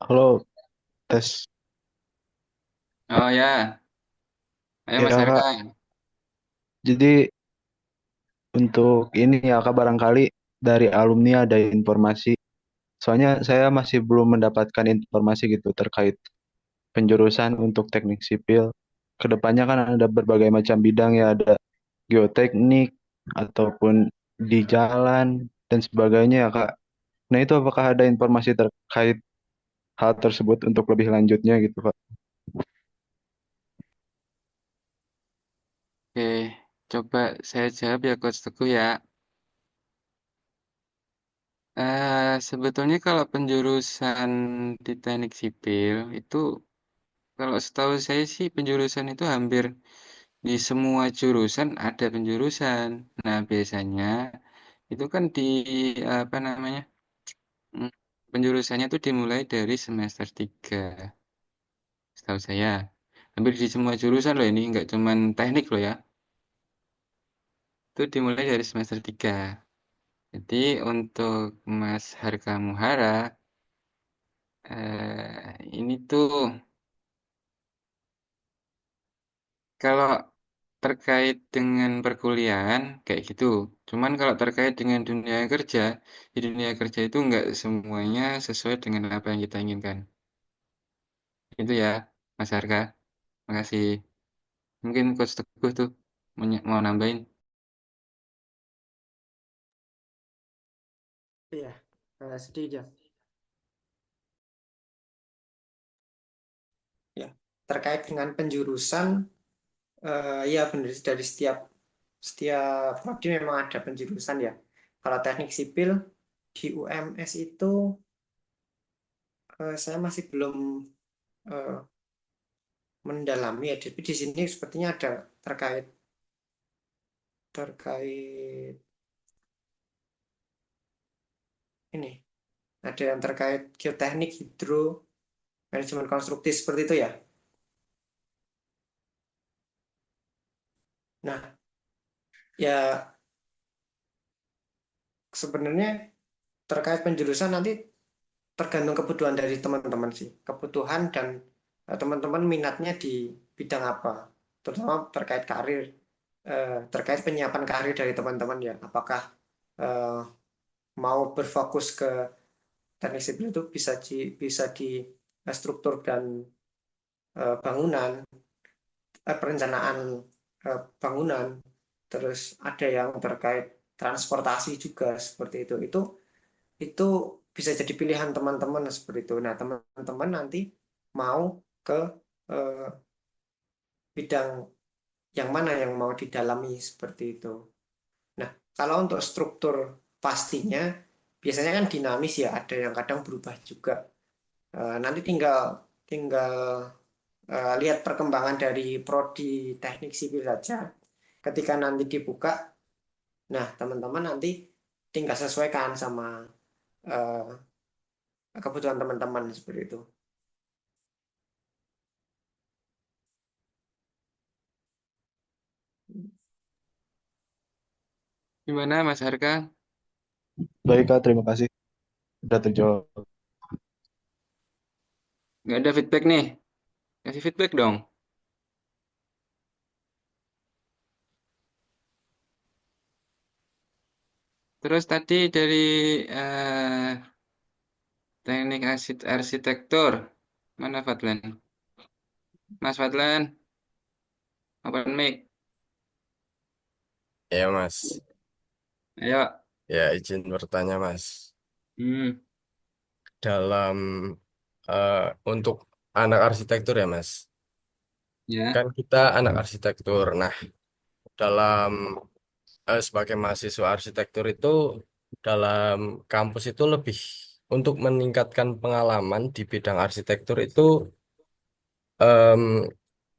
Halo, tes. Oh ya, ayo Mas Ya RK. Kak, jadi untuk ini ya Kak barangkali dari alumni ada informasi. Soalnya saya masih belum mendapatkan informasi gitu terkait penjurusan untuk teknik sipil. Kedepannya kan ada berbagai macam bidang ya, ada geoteknik ataupun di jalan dan sebagainya ya Kak. Nah itu apakah ada informasi terkait hal tersebut untuk lebih lanjutnya gitu Kak? Oke, coba saya jawab ya Coach Teguh ya. Sebetulnya kalau penjurusan di teknik sipil itu, kalau setahu saya sih penjurusan itu hampir di semua jurusan ada penjurusan. Nah, biasanya itu kan di apa namanya? mm, Penjurusannya itu dimulai dari semester 3, setahu saya. hampir di semua jurusan loh ini, nggak cuman teknik loh ya. Itu dimulai dari semester 3. Jadi untuk Mas Harka Muhara, ini tuh kalau terkait dengan perkuliahan kayak gitu. Cuman kalau terkait dengan dunia kerja, di dunia kerja itu nggak semuanya sesuai dengan apa yang kita inginkan. Itu ya, Mas Harka. Makasih. Mungkin Coach Teguh tuh mau nambahin. Iya, sedih ya. Ya, terkait dengan penjurusan, ya benar dari setiap setiap prodi memang ada penjurusan ya. Kalau teknik sipil di UMS itu saya masih belum eh, mendalami ya. Tapi di sini sepertinya ada terkait terkait ini, ada yang terkait geoteknik, hidro, manajemen konstruktif seperti itu ya. Nah, ya sebenarnya terkait penjurusan nanti tergantung kebutuhan dari teman-teman sih. Kebutuhan dan teman-teman minatnya di bidang apa. Terutama terkait karir, terkait penyiapan karir dari teman-teman ya. Apakah eh, mau berfokus ke teknik sipil itu bisa di struktur dan bangunan, perencanaan bangunan, terus ada yang terkait transportasi juga seperti itu. Itu bisa jadi pilihan teman-teman seperti itu. Nah, teman-teman nanti mau ke eh, bidang yang mana yang mau didalami seperti itu. Nah, kalau untuk struktur pastinya biasanya kan dinamis ya, ada yang kadang berubah juga. Nanti tinggal tinggal lihat perkembangan dari prodi teknik sipil saja. Ketika nanti dibuka, nah teman-teman nanti tinggal sesuaikan sama eh, kebutuhan teman-teman seperti itu. Gimana Mas Harka? Baik Kak, terima kasih sudah terjawab. Nggak ada feedback nih? Kasih feedback dong. Terus tadi dari eh, teknik arsitektur, mana Fadlan? Mas Fadlan, open mic. Ya Mas, Ayo. ya izin bertanya Mas. Hmm, Dalam eh, untuk anak arsitektur ya Mas, ya. kan kita anak arsitektur. Nah, dalam sebagai mahasiswa arsitektur itu dalam kampus itu lebih untuk meningkatkan pengalaman di bidang arsitektur itu em,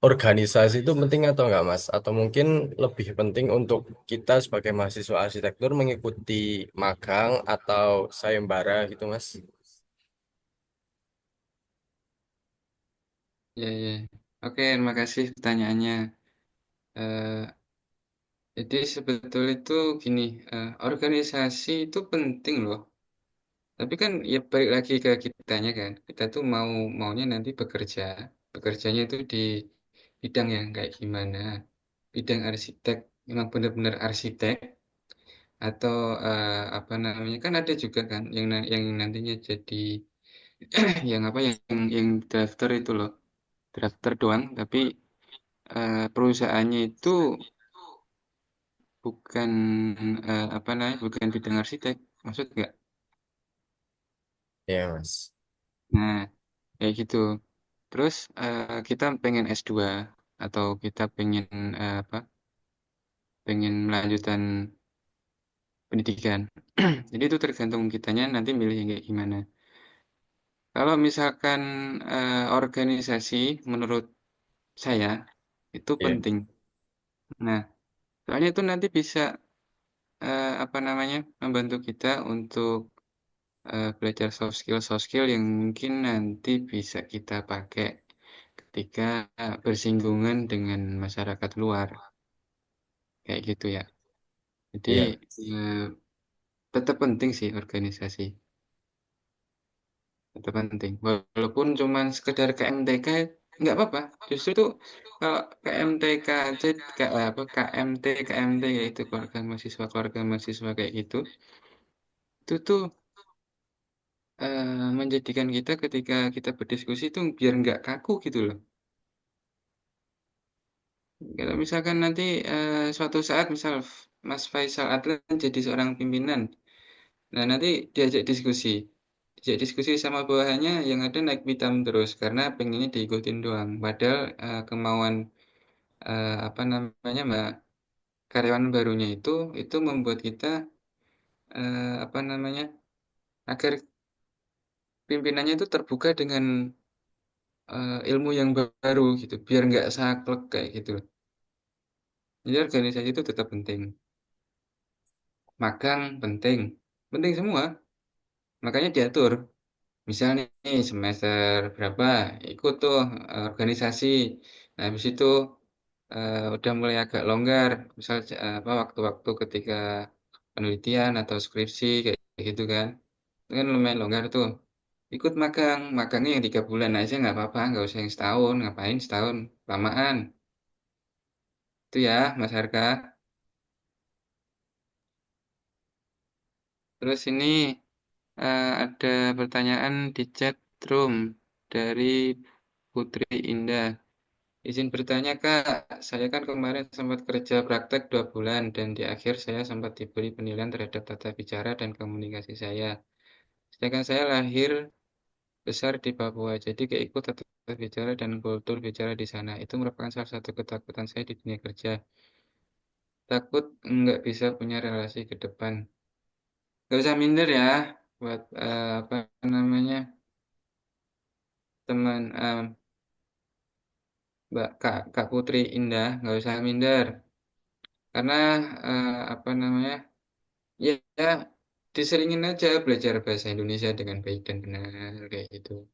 organisasi itu penting atau enggak Mas? Atau mungkin lebih penting untuk kita sebagai mahasiswa arsitektur mengikuti magang atau sayembara gitu Mas? Ya, ya. Oke, terima kasih pertanyaannya. Eh, jadi sebetulnya itu gini, organisasi itu penting loh. Tapi kan ya balik lagi ke kitanya kan. Kita tuh maunya nanti bekerjanya itu di bidang yang kayak gimana. Bidang arsitek, memang benar-benar arsitek atau apa namanya kan ada juga kan yang nantinya jadi yang apa yang drafter itu loh, drafter doang, tapi perusahaannya itu bukan apa namanya, bukan bidang arsitek, maksud nggak? Ya Mas. Nah, kayak gitu. Terus kita pengen S2 atau kita pengen apa? Pengen melanjutkan pendidikan. Jadi itu tergantung kitanya nanti milih yang kayak gimana. Kalau misalkan organisasi menurut saya itu Iya. penting. Nah, soalnya itu nanti bisa apa namanya? Membantu kita untuk belajar soft skill yang mungkin nanti bisa kita pakai ketika bersinggungan dengan masyarakat luar, kayak gitu ya. Jadi Iya. tetap penting sih organisasi, tetap penting. Walaupun cuman sekedar KMTK nggak apa-apa. Justru tuh kalau KMTK aja, KMT kayak itu keluarga mahasiswa kayak gitu, itu tuh menjadikan kita ketika kita berdiskusi itu biar nggak kaku gitu loh. Kalau misalkan nanti suatu saat misal Mas Faisal Adlan jadi seorang pimpinan, nah nanti diajak diskusi sama bawahannya yang ada naik pitam terus karena pengennya diikutin doang. Padahal kemauan apa namanya Mbak karyawan barunya itu membuat kita apa namanya agar pimpinannya itu terbuka dengan ilmu yang baru gitu, biar nggak saklek kayak gitu. Jadi organisasi itu tetap penting. Magang penting, penting semua. Makanya diatur. Misalnya nih semester berapa ikut tuh organisasi. Nah, habis itu udah mulai agak longgar. Misal apa waktu-waktu ketika penelitian atau skripsi kayak gitu kan. Itu kan lumayan longgar tuh. Ikut magang, magangnya yang 3 bulan aja nggak apa-apa, nggak usah yang setahun. Ngapain setahun? Lamaan. Itu ya, Mas Harka. Terus ini ada pertanyaan di chat room dari Putri Indah. Izin bertanya Kak, saya kan kemarin sempat kerja praktek 2 bulan dan di akhir saya sempat diberi penilaian terhadap tata bicara dan komunikasi saya. Sedangkan saya lahir besar di Papua, jadi keikut tata bicara dan kultur bicara di sana. Itu merupakan salah satu ketakutan saya di dunia kerja. Takut nggak bisa punya relasi ke depan. Gak usah minder ya, buat apa namanya teman Mbak Kak Putri Indah, nggak usah minder. Karena apa namanya ya, ya diseringin aja belajar bahasa Indonesia dengan baik dan benar kayak gitu.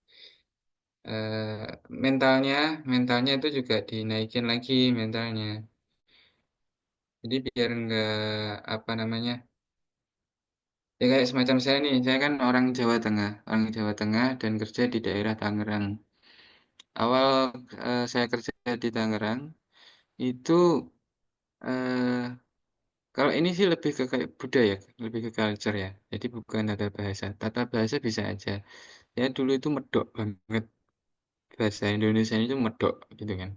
Eh, mentalnya, mentalnya itu juga dinaikin lagi mentalnya. Jadi biar nggak apa namanya, ya kayak semacam saya nih, saya kan orang Jawa Tengah dan kerja di daerah Tangerang. Awal saya kerja di Tangerang itu eh, kalau ini sih lebih ke kayak budaya, lebih ke culture ya. Jadi bukan tata bahasa. Tata bahasa bisa aja. Ya dulu itu medok banget bahasa Indonesia itu medok gitu kan.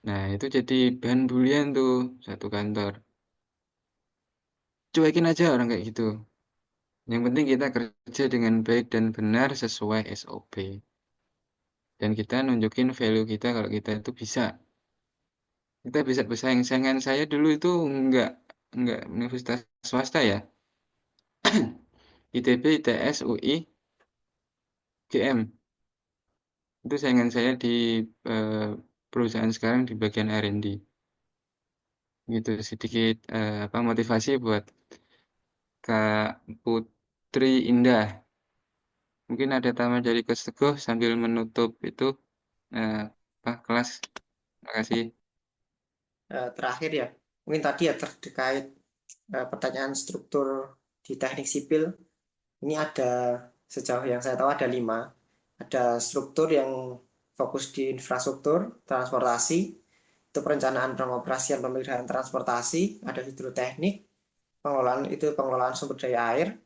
Nah itu jadi bahan bulian tuh satu kantor. Cuekin aja orang kayak gitu. Yang penting kita kerja dengan baik dan benar sesuai SOP. Dan kita nunjukin value kita kalau kita itu bisa. Kita bisa bersaing. Saingan saya dulu itu enggak universitas swasta ya. ITB, ITS, UI, GM. Itu saingan saya di eh, perusahaan sekarang di bagian R&D. Gitu sedikit apa motivasi buat Kak Putri Indah. Mungkin ada tambahan dari Coach Teguh sambil menutup itu eh, apa kelas. Terima kasih. Terakhir ya, mungkin tadi ya terkait pertanyaan struktur di teknik sipil. Ini ada sejauh yang saya tahu ada 5. Ada struktur yang fokus di infrastruktur, transportasi, itu perencanaan pengoperasian pemeliharaan transportasi, ada hidroteknik, pengelolaan sumber daya air,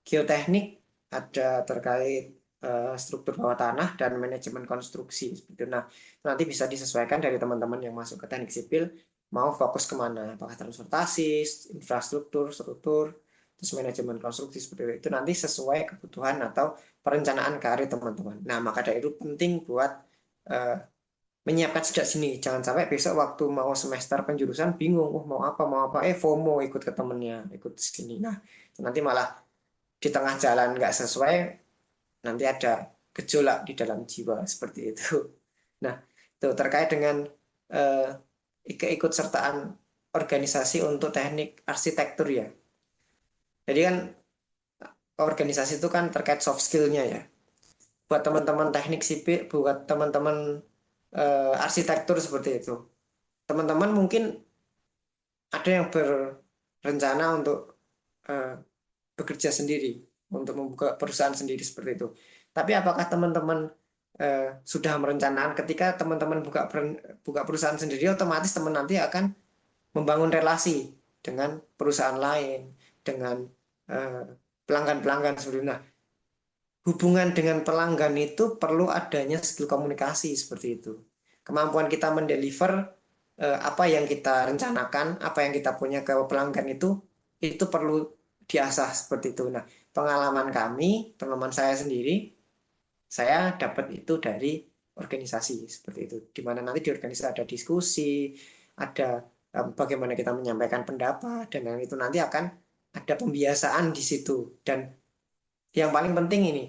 geoteknik, ada terkait struktur bawah tanah dan manajemen konstruksi. Nah, nanti bisa disesuaikan dari teman-teman yang masuk ke teknik sipil mau fokus kemana, apakah transportasi, infrastruktur, struktur, terus manajemen konstruksi seperti itu nanti sesuai kebutuhan atau perencanaan karir teman-teman. Nah, maka dari itu penting buat uh, menyiapkan sejak sini. Jangan sampai besok waktu mau semester penjurusan bingung, mau apa, FOMO ikut ke temennya, ikut sini. Nah, nanti malah di tengah jalan nggak sesuai, nanti ada gejolak di dalam jiwa seperti itu. Nah, itu terkait dengan uh, keikutsertaan organisasi untuk teknik arsitektur ya. Jadi kan organisasi itu kan terkait soft skill-nya ya. Buat teman-teman teknik sipil, buat teman-teman arsitektur seperti itu. Teman-teman mungkin ada yang berencana untuk eh, bekerja sendiri, untuk membuka perusahaan sendiri seperti itu. Tapi apakah teman-teman sudah merencanakan ketika teman-teman buka perusahaan sendiri, otomatis teman nanti akan membangun relasi dengan perusahaan lain, dengan eh, pelanggan-pelanggan sebelumnya. Hubungan dengan pelanggan itu perlu adanya skill komunikasi seperti itu. Kemampuan kita mendeliver apa yang kita rencanakan, apa yang kita punya ke pelanggan itu perlu diasah seperti itu. Nah, pengalaman saya sendiri, saya dapat itu dari organisasi seperti itu. Di mana nanti di organisasi ada diskusi, ada bagaimana kita menyampaikan pendapat, dan yang itu nanti akan ada pembiasaan di situ. Dan yang paling penting ini,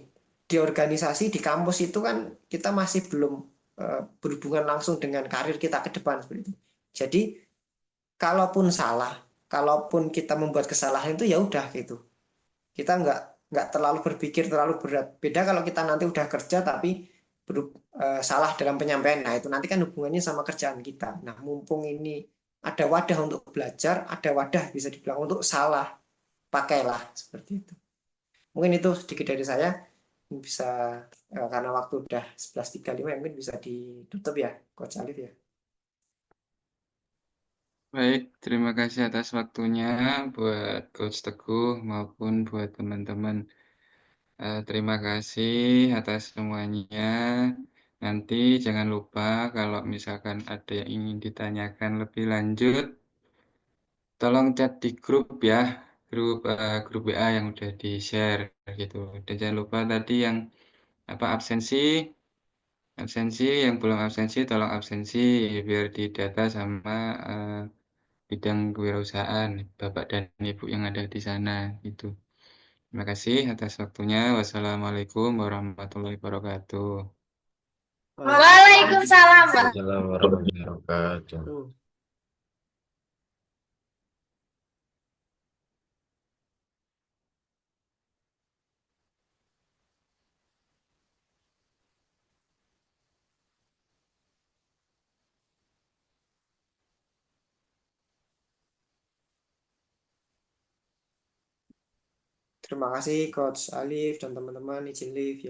di organisasi, di kampus itu kan kita masih belum berhubungan langsung dengan karir kita ke depan seperti itu. Jadi kalaupun salah, kalaupun kita membuat kesalahan itu ya udah gitu. Kita nggak terlalu berpikir terlalu berat. Beda kalau kita nanti udah kerja tapi salah dalam penyampaian. Nah, itu nanti kan hubungannya sama kerjaan kita. Nah, mumpung ini ada wadah untuk belajar, ada wadah bisa dibilang untuk salah, pakailah seperti itu. Mungkin itu sedikit dari saya. Bisa karena waktu udah 11.35 mungkin bisa ditutup ya, Coach Alif ya. Baik, terima kasih atas waktunya buat Coach Teguh maupun buat teman-teman. Terima kasih atas semuanya. Nanti jangan lupa kalau misalkan ada yang ingin ditanyakan lebih lanjut, tolong chat di grup ya, grup WA yang udah di-share gitu. Dan jangan lupa tadi yang apa absensi yang belum absensi tolong absensi biar didata sama bidang kewirausahaan Bapak dan Ibu yang ada di sana gitu. Terima kasih atas waktunya. Wassalamualaikum warahmatullahi wabarakatuh. Waalaikumsalam. Waalaikumsalam warahmatullahi wabarakatuh. Tuh. Terima kasih Coach Alif dan teman-teman izin live ya.